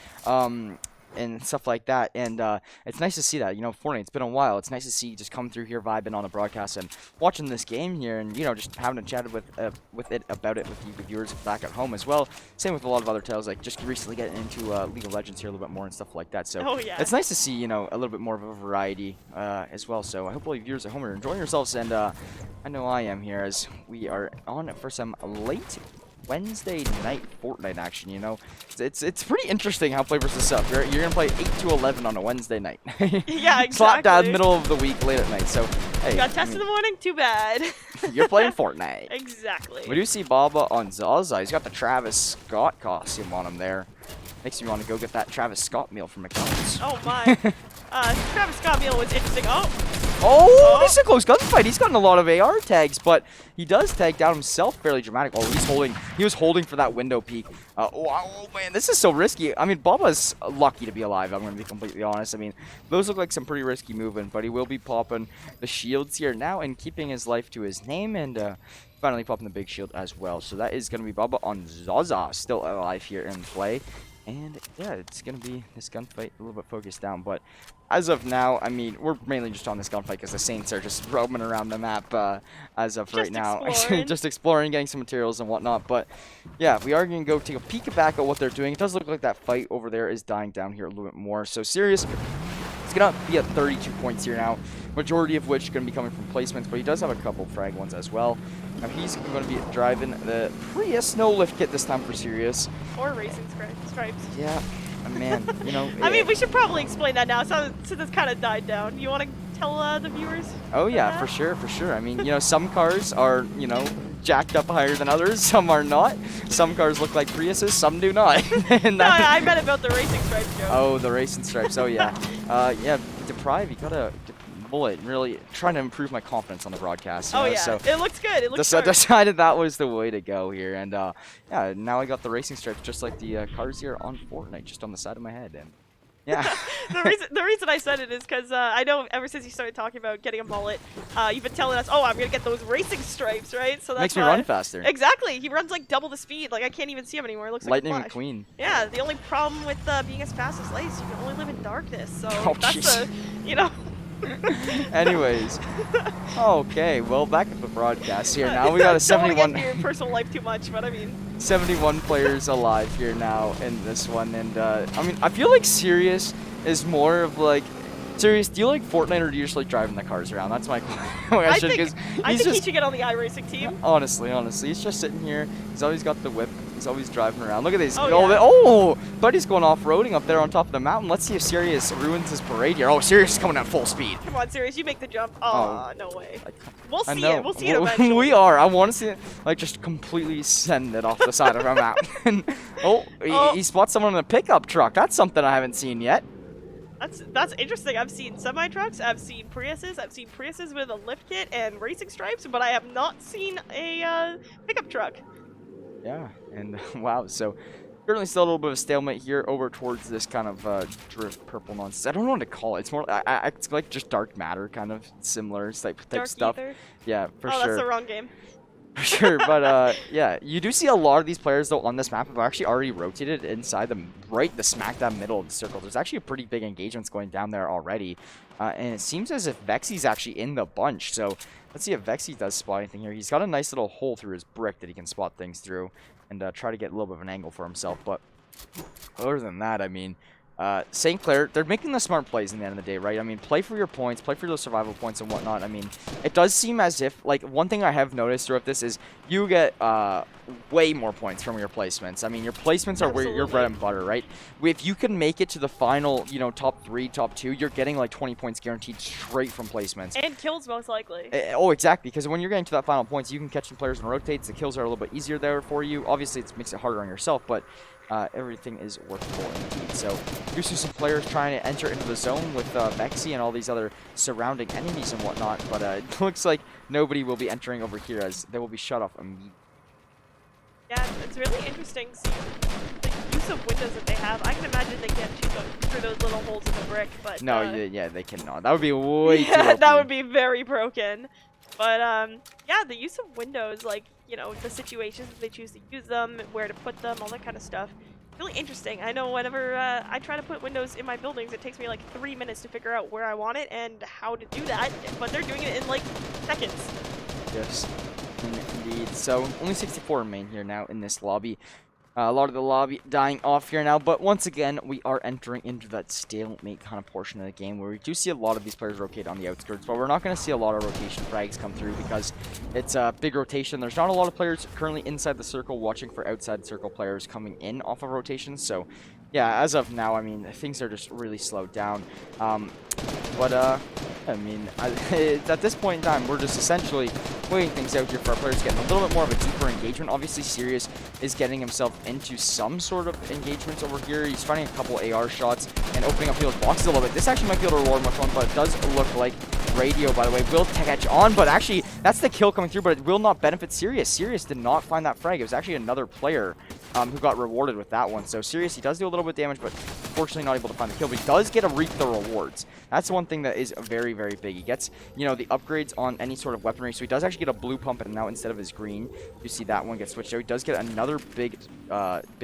And stuff like that, and it's nice to see that. Fortnite, it's been a while. It's nice to see you just come through here vibing on the broadcast and watching this game here, and just having a chat with it about it with you viewers back at home as well. Same with a lot of other titles, like just recently getting into League of Legends here a little bit more and stuff like that. So Oh, yeah. it's nice to see a little bit more of a variety as well. So I hope all you viewers at home are enjoying yourselves, and I know I am here, as we are on for some late Wednesday night Fortnite action. It's pretty interesting how PlayVS is up. You're gonna play 8 to 11 on a Wednesday night. Yeah, exactly. Slap dab middle of the week, late at night. So hey, you got tests in the morning. Too bad. you're playing Fortnite. Exactly. We do see Baba on Zaza. He's got the Travis Scott costume on him there. Makes me want to go get that Travis Scott meal from McDonald's. Oh my. Travis Scott meal was interesting. Oh, this is a close gunfight. He's gotten a lot of AR tags, but he does tag down himself fairly dramatic. Oh, he was holding for that window peek. Oh man, this is so risky. I mean, Baba's lucky to be alive, I'm going to be completely honest. I mean, those look like some pretty risky movement, but he will be popping the shields here now and keeping his life to his name, and finally popping the big shield as well. So that is going to be Baba on Zaza, still alive here in play. And yeah, it's going to be this gunfight a little bit focused down. But as of now, I mean, we're mainly just on this gunfight because the Saints are just roaming around the map as of right now. Just exploring, getting some materials and whatnot. But yeah, we are going to go take a peek back at what they're doing. It does look like that fight over there is dying down here a little bit more. So Sirius, it's going to be at 32 points here now, majority of which going to be coming from placements. But he does have a couple frag ones as well. Now he's going to be driving the Prius no lift kit this time for Sirius. Or racing stripes. Yeah, man, I mean, we should probably explain that now, so this kind of died down. You want to tell the viewers? Oh yeah, for sure. I mean, some cars are, jacked up higher than others. Some are not. Some cars look like Priuses, some do not. No, I meant about the racing stripes, Joe. Oh, the racing stripes. Oh yeah. Yeah, Deprive, you gotta bullet, really trying to improve my confidence on the broadcast. Oh yeah, so it looks good. It looks decided that was the way to go here, and yeah, now I got the racing stripes just like the cars here on Fortnite, just on the side of my head, and yeah. the reason I said it is because I know ever since you started talking about getting a mullet, you've been telling us, oh, I'm gonna get those racing stripes, right? So that makes me run faster. Exactly, he runs like double the speed. Like I can't even see him anymore. It looks like Lightning McQueen. Yeah, the only problem with being as fast as Light is you can only live in darkness. So that's Anyways, okay, well, back at the broadcast here now. We got a 71. Don't want to get your personal life too much, but I mean, 71 players alive here now in this one, and I mean, I feel like Sirius is more of like. Sirius, do you like Fortnite or do you just like driving the cars around? That's my question. I think he should get on the iRacing team. Honestly, he's just sitting here. He's always got the whip. He's always driving around. Look at these. Oh, Buddy's going off-roading up there on top of the mountain. Let's see if Sirius ruins his parade here. Oh, Sirius is coming at full speed. Come on, Sirius, you make the jump. Oh, no way. We'll see it. We'll see it eventually. We are. I want to see it, like, just completely send it off the side of a mountain. He spots someone in a pickup truck. That's something I haven't seen yet. That's interesting. I've seen semi-trucks, I've seen Priuses with a lift kit and racing stripes, but I have not seen a pickup truck. Yeah, and wow, so currently still a little bit of a stalemate here over towards this kind of drift purple nonsense. I don't know what to call it. It's more, it's like just dark matter, kind of similar type stuff. Ether? Yeah, for sure. Oh, that's the wrong game. For sure, but yeah, you do see a lot of these players though on this map have actually already rotated inside the smack dab middle of the circle. There's actually a pretty big engagements going down there already, and it seems as if Vexy's actually in the bunch. So let's see if Vexy does spot anything here. He's got a nice little hole through his brick that he can spot things through and try to get a little bit of an angle for himself. But other than that, I mean, St. Clair, they're making the smart plays in the end of the day, right? I mean, play for your points, play for those survival points and whatnot. I mean, it does seem as if, like, one thing I have noticed throughout this is you get way more points from your placements. I mean, your placements are where your bread and butter, right? If you can make it to the final, top 3, top 2, you're getting like 20 points guaranteed straight from placements. And kills, most likely. Oh, exactly, because when you're getting to that final points, you can catch some players and rotates. The kills are a little bit easier there for you. Obviously, it makes it harder on yourself, but everything is workable indeed. So you see some players trying to enter into the zone with Vexy and all these other surrounding enemies and whatnot, but it looks like nobody will be entering over here as they will be shut off immediately. Yeah, it's really interesting seeing the use of windows that they have. I can imagine they can't shoot through those little holes in the brick, but no, yeah, they cannot. That would be way too yeah, OP. that would be very broken. But yeah, the use of windows, like, you know, the situations they choose to use them, where to put them, all that kind of stuff. Really interesting. I know whenever I try to put windows in my buildings, it takes me like 3 minutes to figure out where I want it and how to do that, but they're doing it in like seconds. Yes, indeed. So only 64 remain here now in this lobby. A lot of the lobby dying off here now, but once again, we are entering into that stalemate kind of portion of the game where we do see a lot of these players rotate on the outskirts, but we're not going to see a lot of rotation frags come through because it's a big rotation. There's not a lot of players currently inside the circle watching for outside circle players coming in off of rotations, so yeah, as of now, I mean, things are just really slowed down. I mean, at this point in time, we're just essentially waiting things out here for our players to get a little bit more of a deeper engagement. Obviously, Sirius is getting himself into some sort of engagements over here. He's finding a couple AR shots and opening up those boxes a little bit. This actually might be able to reward much one, but it does look like Radio, by the way, will catch on, but actually, that's the kill coming through, but it will not benefit Sirius. Sirius did not find that frag. It was actually another player who got rewarded with that one. So Sirius, he does do a little bit of damage, but unfortunately not able to find the kill, but he does get to reap the rewards. That's one thing that is very, very big. He gets, you know, the upgrades on any sort of weaponry, so he does actually get a blue pump and now instead of his green. You see that one get switched out. He does get another big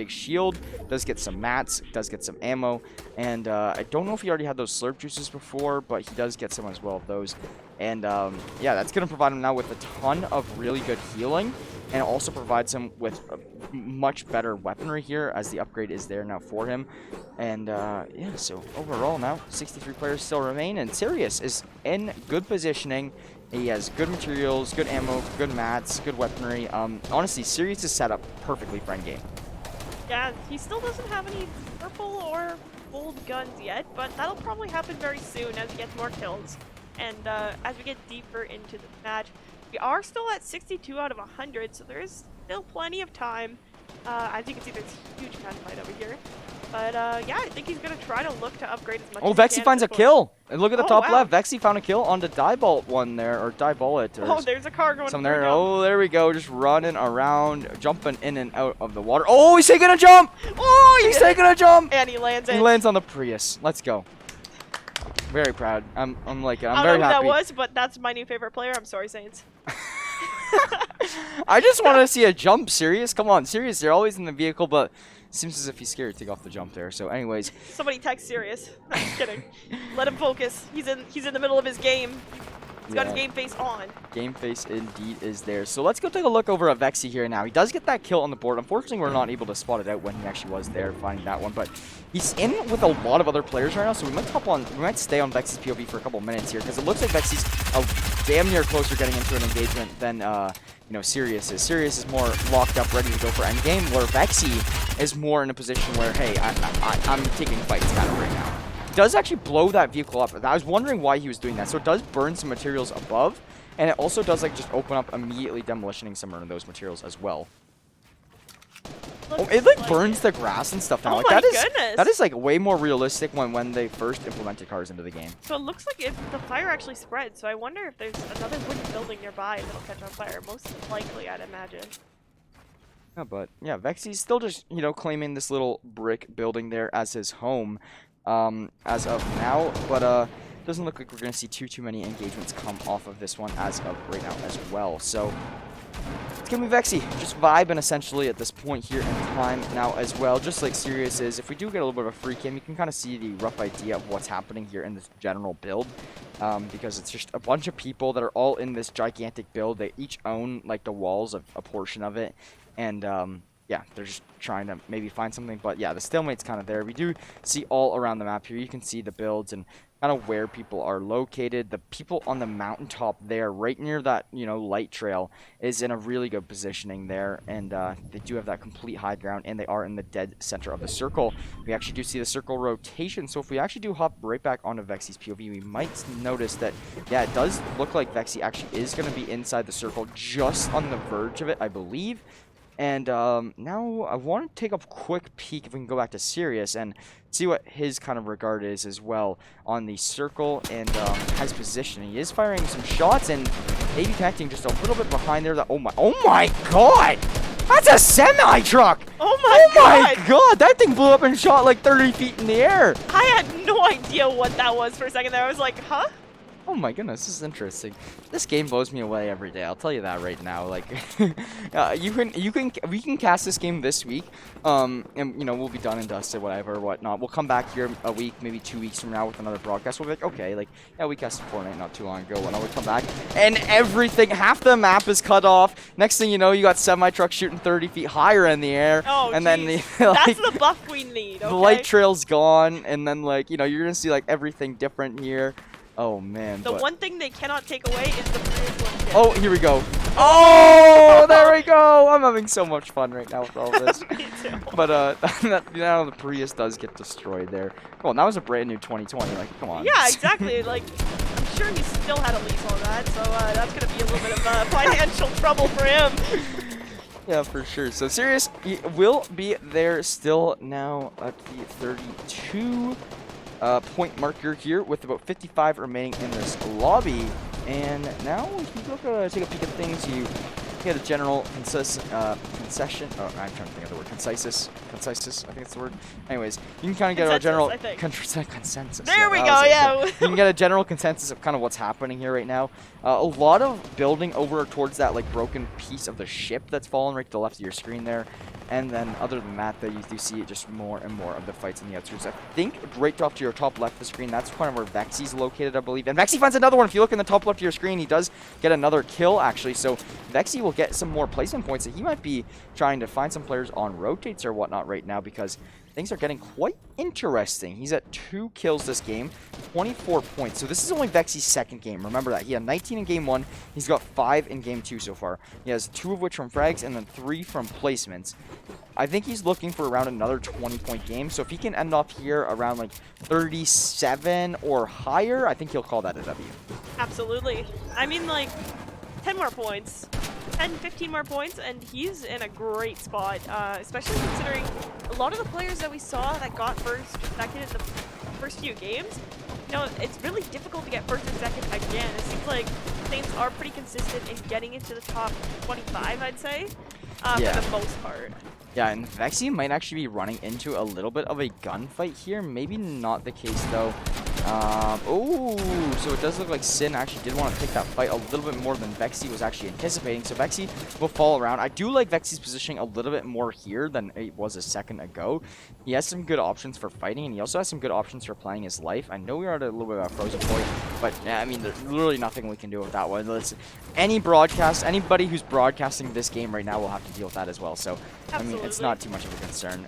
shield, does get some mats, does get some ammo, and I don't know if he already had those slurp juices before, but he does get some as well of those. And yeah, that's going to provide him now with a ton of really good healing, and it also provides him with a much better weaponry here as the upgrade is there now for him. And yeah, so overall now 63 players still remain, and Sirius is in good positioning. He has good materials, good ammo, good mats, good weaponry. Honestly, Sirius is set up perfectly for endgame. Yeah, he still doesn't have any purple or gold guns yet, but that'll probably happen very soon as he gets more kills. And as we get deeper into the match, we are still at 62 out of 100, so there is still plenty of time. As you can see, there's a huge gunfight over here. But yeah, I think he's going to try to look to upgrade as much as he can. Vexy finds a kill! And look at the top wow. left. Vexy found a kill on the Diebolt one there, or Diebolt. Oh, there's a car going there. Oh, there we go. Just running around, jumping in and out of the water. Oh, he's taking a jump! Oh, he's taking a jump! And he lands He lands on the Prius. Let's go. Very proud. I'm like, I'm very happy. I don't know who that was, but that's my new favorite player. I'm sorry, Saints. I just want to see a jump. Sirius, come on, Sirius. They're always in the vehicle, but it seems as if he's scared to take off the jump there. So, anyways, somebody text Sirius. I'm just kidding. Let him focus. He's in the middle of his game. He's got his game face on. Game face indeed is there. So let's go take a look over at Vexy here now. He does get that kill on the board. Unfortunately, we're not able to spot it out when he actually was there finding that one. But he's in with a lot of other players right now, so we might stay on Vexy's POV for a couple minutes here, because it looks like Vexy's damn near closer getting into an engagement than you know, Sirius is. Sirius is more locked up, ready to go for endgame, where Vexy is more in a position where, hey, I'm taking fights kind of right now. Does actually blow that vehicle up. I was wondering why he was doing that. So it does burn some materials above, and it also does like just open up immediately demolitioning some of those materials as well. It like burns the grass and stuff now. Oh like, my goodness. That is like way more realistic when they first implemented cars into the game. So it looks like the fire actually spread. So I wonder if there's another wooden building nearby that'll catch on fire. Most likely, I'd imagine. Yeah, but yeah, Vexy's still just, you know, claiming this little brick building there as his home. As of now, but doesn't look like we're going to see too many engagements come off of this one as of right now as well. So it's going to be Vexy, just vibing essentially at this point here in time now as well, just like Sirius is. If we do get a little bit of a free cam, you can kind of see the rough idea of what's happening here in this general build, because it's just a bunch of people that are all in this gigantic build. They each own like the walls of a portion of it, and yeah, they're just trying to maybe find something. But yeah, the stalemate's kind of there. We do see all around the map here. You can see the builds and kind of where people are located. The people on the mountaintop there, right near that, you know, light trail, is in a really good positioning there. And they do have that complete high ground, and they are in the dead center of the circle. We actually do see the circle rotation. So if we actually do hop right back onto Vexy's POV, we might notice that, yeah, it does look like Vexy actually is going to be inside the circle, just on the verge of it, I believe. And now I want to take a quick peek if we can go back to Sirius and see what his kind of regard is as well on the circle and his position. He is firing some shots and maybe connecting just a little bit behind there. Oh my god! That's a semi-truck! Oh my god! That thing blew up and shot like 30 feet in the air! I had no idea what that was for a second there. I was like, huh? Oh my goodness, this is interesting. This game blows me away every day. I'll tell you that right now. Like, we can cast this game this week, and you know we'll be done and dusted, whatever, whatnot. We'll come back here a week, maybe 2 weeks from now with another broadcast. We'll be like, okay, like, yeah, we casted Fortnite not too long ago. When I would come back, and everything, half the map is cut off. Next thing you know, you got semi-truck shooting 30 feet higher in the air, Oh, and geez. then like, That's the buff we need. Okay? the light trail's gone, and then like you know you're gonna see like everything different here. Oh man. The one thing they cannot take away is the Prius. Oh, here we go. Oh, there we go. I'm having so much fun right now with all this. Me too. But now the Prius does get destroyed there. Well, that was a brand new 2020. Like, come on. Yeah, exactly. Like, I'm sure he still had a lease on that, so that's gonna be a little bit of financial trouble for him. Yeah, for sure. So Sirius will be there still now at the 32 point marker here with about 55 remaining in this lobby. And now if you look take a peek at things, you get a general concession. Oh, I'm trying to think of the word. Concisus, I think it's the word. Anyways, you can kind of get a general consensus. There we go. Yeah. You can get a general consensus of kind of what's happening here right now. A lot of building over towards that like broken piece of the ship that's fallen right to the left of your screen there. And then other than that, though, you do see just more and more of the fights on the outskirts. I think right off to your top left of the screen, that's kind of where Vexy's located, I believe. And Vexy finds another one. If you look in the top left of your screen, he does get another kill, actually. So Vexy will get some more placement points. That he might be trying to find some players on rotates or whatnot right now because things are getting quite interesting. He's at 2 kills this game, 24 points. So this is only Vexy's second game. Remember that. He had 19 in game 1. He's got 5 in game 2 so far. He has 2 of which from frags and then 3 from placements. I think he's looking for around another 20-point game. So if he can end off here around like 37 or higher, I think he'll call that a W. Absolutely. I mean, like, 10 more points. 10, 15 more points, and he's in a great spot, especially considering a lot of the players that we saw that got first or second in the first few games. You know, it's really difficult to get first and second again. It seems like Saints are pretty consistent in getting into the top 25, I'd say, Yeah. for the most part. Yeah, and Vexy might actually be running into a little bit of a gunfight here. Maybe not the case, though. Oh, so it does look like Sin actually did want to pick that fight a little bit more than Vexy was actually anticipating. So Vexy will fall around. I do like Vexy's positioning a little bit more here than it was a second ago. He has some good options for fighting, and he also has some good options for playing his life. I know we are at a little bit of a frozen point, but yeah, I mean, there's literally nothing we can do with that one. Anybody who's broadcasting this game right now will have to deal with that as well. So, I mean, it's not too much of a concern.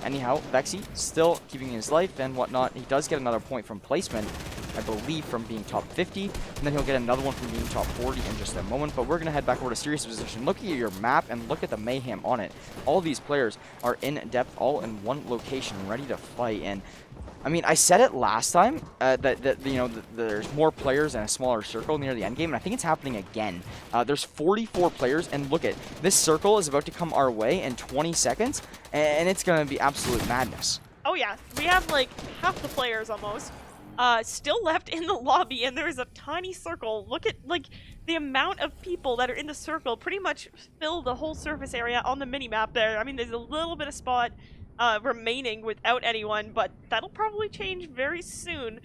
Anyhow, Vexy still keeping his life and whatnot. He does get another point from placement, I believe, from being top 50, and then he'll get another one from being top 40 in just a moment. But we're going to head back over to Sirius' position. Look at your map and look at the mayhem on it. All these players are in depth, all in one location, ready to fight. And I mean, I said it last time that you know there's more players in a smaller circle near the end game, and I think it's happening again. There's 44 players, and look at this circle is about to come our way in 20 seconds, and it's going to be absolute madness. Oh yeah, we have like half the players almost still left in the lobby, and there is a tiny circle. Look at like the amount of people that are in the circle. Pretty much fill the whole surface area on the mini map there. I mean, there's a little bit of spot remaining without anyone, but that'll probably change very soon.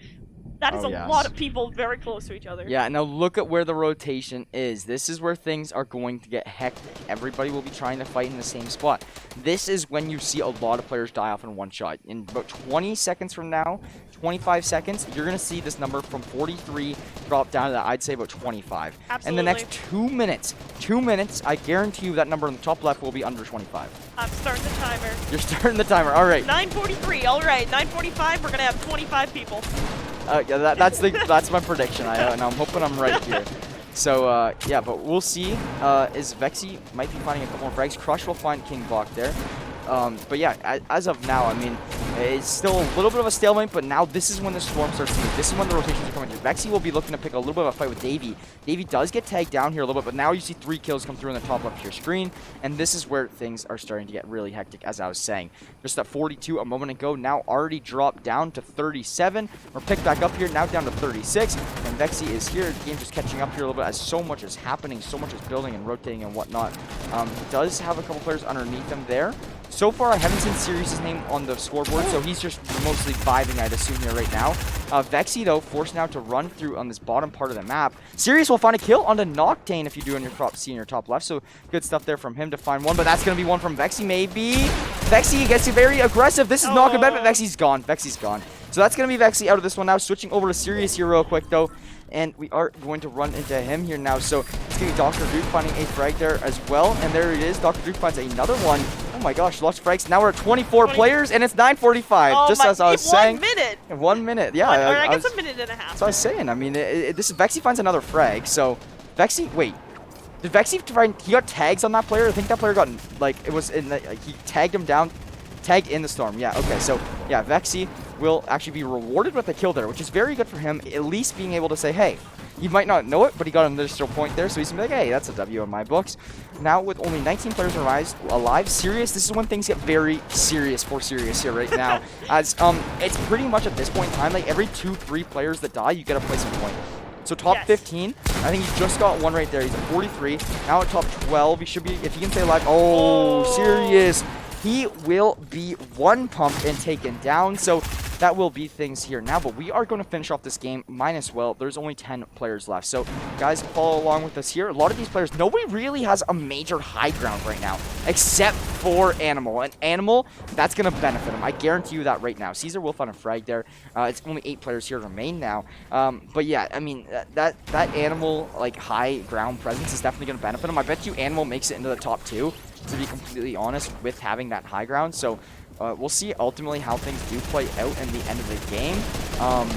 That is a lot of people very close to each other. Yeah, now look at where the rotation is. This is where things are going to get hectic. Everybody will be trying to fight in the same spot. This is when you see a lot of players die off in one shot. In about 20 seconds from now, 25 seconds, you're going to see this number from 43 drop down to, I'd say, about 25. Absolutely. In the next 2 minutes, I guarantee you that number in the top left will be under 25. I'm starting the timer. You're starting the timer. All right. 9:43. All right. 9:45. We're going to have 25 people. Yeah, that's my prediction. And I'm hoping I'm right here. So yeah, but we'll see. Is Vexy might be finding a couple more frags. Crush will find King Block there. But yeah, as of now, I mean, it's still a little bit of a stalemate, but now this is when the storm starts to move. This is when the rotations are coming through. Vexy will be looking to pick a little bit of a fight with Davey. Davey does get tagged down here a little bit, but now you see 3 kills come through in the top left of your screen, and this is where things are starting to get really hectic, as I was saying. Just at 42 a moment ago, now already dropped down to 37. We're picked back up here, now down to 36, and Vexy is here. The game's just catching up here a little bit as so much is happening, so much is building and rotating and whatnot. He does have a couple players underneath him there. So far, I haven't seen Sirius's name on the scoreboard, so he's just mostly vibing, I'd assume, here right now. Vexy, though, forced now to run through on this bottom part of the map. Sirius will find a kill on the Noctane if you do on your prop C in your top left, so good stuff there from him to find one, but that's going to be one from Vexy, maybe. Vexy gets very aggressive. This is not good, but Vexy's gone. Vexy's gone. So that's going to be Vexy out of this one now. Switching over to Sirius here real quick, though. And we are going to run into him here now. So it's going to be Dr. Duke finding a frag there as well. And there it is. Dr. Duke finds another one. Oh my gosh, lots of frags. Now we're at 24 players, and it's 9:45. Oh just as I was saying. 1 minute. 1 minute, yeah. I guess a minute and a half. So I was saying, I mean, this Vexy finds another frag. So Vexy, wait. Did Vexy find, he got tags on that player? I think that player got, like, it was in the, he tagged him down. Tagged in the storm. Yeah, okay. So, yeah, Vexy will actually be rewarded with a kill there, which is very good for him, at least being able to say, hey, you might not know it, but he got an additional point there, so he's going to be like, hey, that's a W in my books. Now, with only 19 players alive, Sirius, this is when things get very serious for Sirius here right now, as it's pretty much at this point in time, like, every 2-3 players that die, you get to place a point. So top 15, I think he just got one right there. He's at 43. Now at top 12, he should be, if he can stay alive. Oh, Sirius. He will be one pumped and taken down, so that will be things here now. But we are going to finish off this game minus well. There's only 10 players left, so guys, follow along with us here. A lot of these players, nobody really has a major high ground right now, except for Animal. And Animal, that's going to benefit him. I guarantee you that right now. Caesar will find a frag there. It's only 8 players here remain now. But yeah, I mean, that Animal, like, high ground presence is definitely going to benefit him. I bet you Animal makes it into the top 2. To be completely honest, with having that high ground. So we'll see ultimately how things do play out in the end of the game. I'm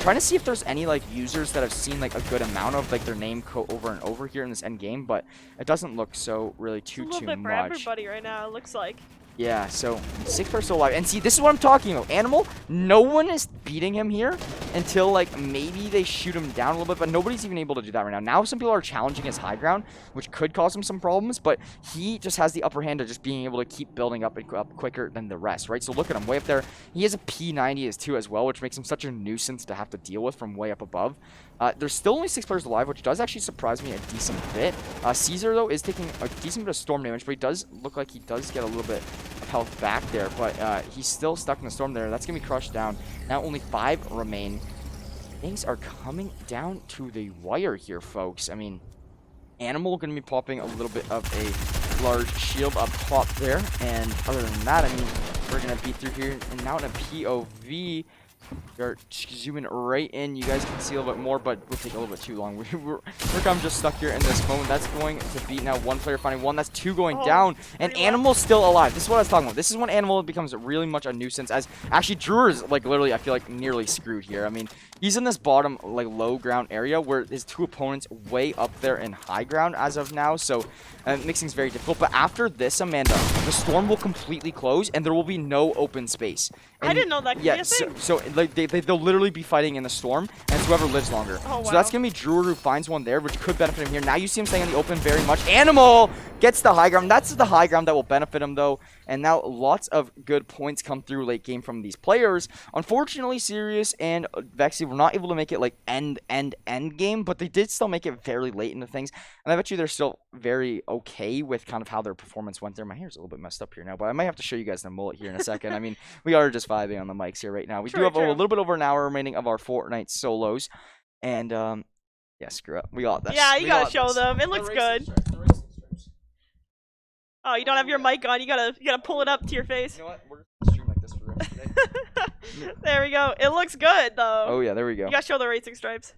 trying to see if there's any like users that I've seen like a good amount of like their name over and over here in this end game, but it doesn't look so really too much. A little bit for everybody right now, it looks like. Yeah, so 6 players still alive. And see, this is what I'm talking about. Animal, no one is beating him here until, like, maybe they shoot him down a little bit, but nobody's even able to do that right now. Now some people are challenging his high ground, which could cause him some problems, but he just has the upper hand of just being able to keep building up quicker than the rest, right? So look at him way up there. He has a P90 too as well, which makes him such a nuisance to have to deal with from way up above. There's still only 6 players alive, which does actually surprise me a decent bit. Caesar, though, is taking a decent bit of storm damage, but he does look like he does get a little bit of health back there, but he's still stuck in the storm there. That's going to be crushed down. Now only 5 remain. Things are coming down to the wire here, folks. I mean, Animal going to be popping a little bit of a large shield up top there, and other than that, I mean, we're going to be through here, and now in a POV, we're zooming right in. You guys can see a little bit more, but we'll take a little bit too long. We're kind of just stuck here in this moment. That's going to be now 1 player finding 1. That's 2 going down. And Animal's still alive. This is what I was talking about. This is when Animal becomes really much a nuisance. As actually, Drew is like literally, I feel like nearly screwed here. I mean, he's in this bottom like low ground area where his 2 opponents way up there in high ground as of now. So it makes things very difficult. But after this, Amanda, the storm will completely close and there will be no open space. And I didn't know that could be a thing. So like they'll literally be fighting in the storm, and it's whoever lives longer. Oh, wow. So that's gonna be Drew who finds one there, which could benefit him here. Now you see him staying in the open very much. Animal gets the high ground. That's the high ground that will benefit him though. And now lots of good points come through late game from these players. Unfortunately, Sirius and Vexy were not able to make it like end game, but they did still make it very late into things. And I bet you they're still very okay with kind of how their performance went there. My hair's a little bit messed up here now, but I might have to show you guys the mullet here in a second. I mean, we are just vibing on the mics here right now. We do have a little bit over an hour remaining of our Fortnite solos. And, yeah, screw it. We got this. Yeah, you gotta show them. It looks good. Oh, you don't have your mic on. You gotta pull it up to your face. You know what? We're gonna stream like this for the rest of the day. There we go. It looks good, though. Oh, yeah, there we go. You gotta show the racing stripes.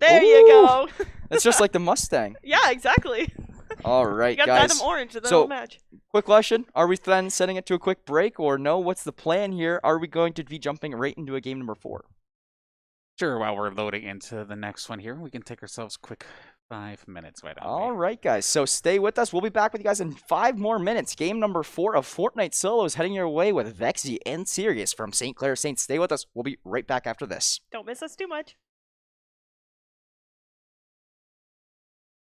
There you go. It's just like the Mustang. Yeah, exactly. All right, you got guys. them orange, and then it'll match. Quick question. Are we then setting it to a quick break, or no? What's the plan here? Are we going to be jumping right into a game number 4? Sure, while we're loading into the next one here, we can take ourselves a quick 5 minutes right on. All right, guys. So stay with us. We'll be back with you guys in 5 more minutes. Game number 4 of Fortnite Solos heading your way with Vexy and Sirius from St. Clair Saints. Stay with us. We'll be right back after this. Don't miss us too much.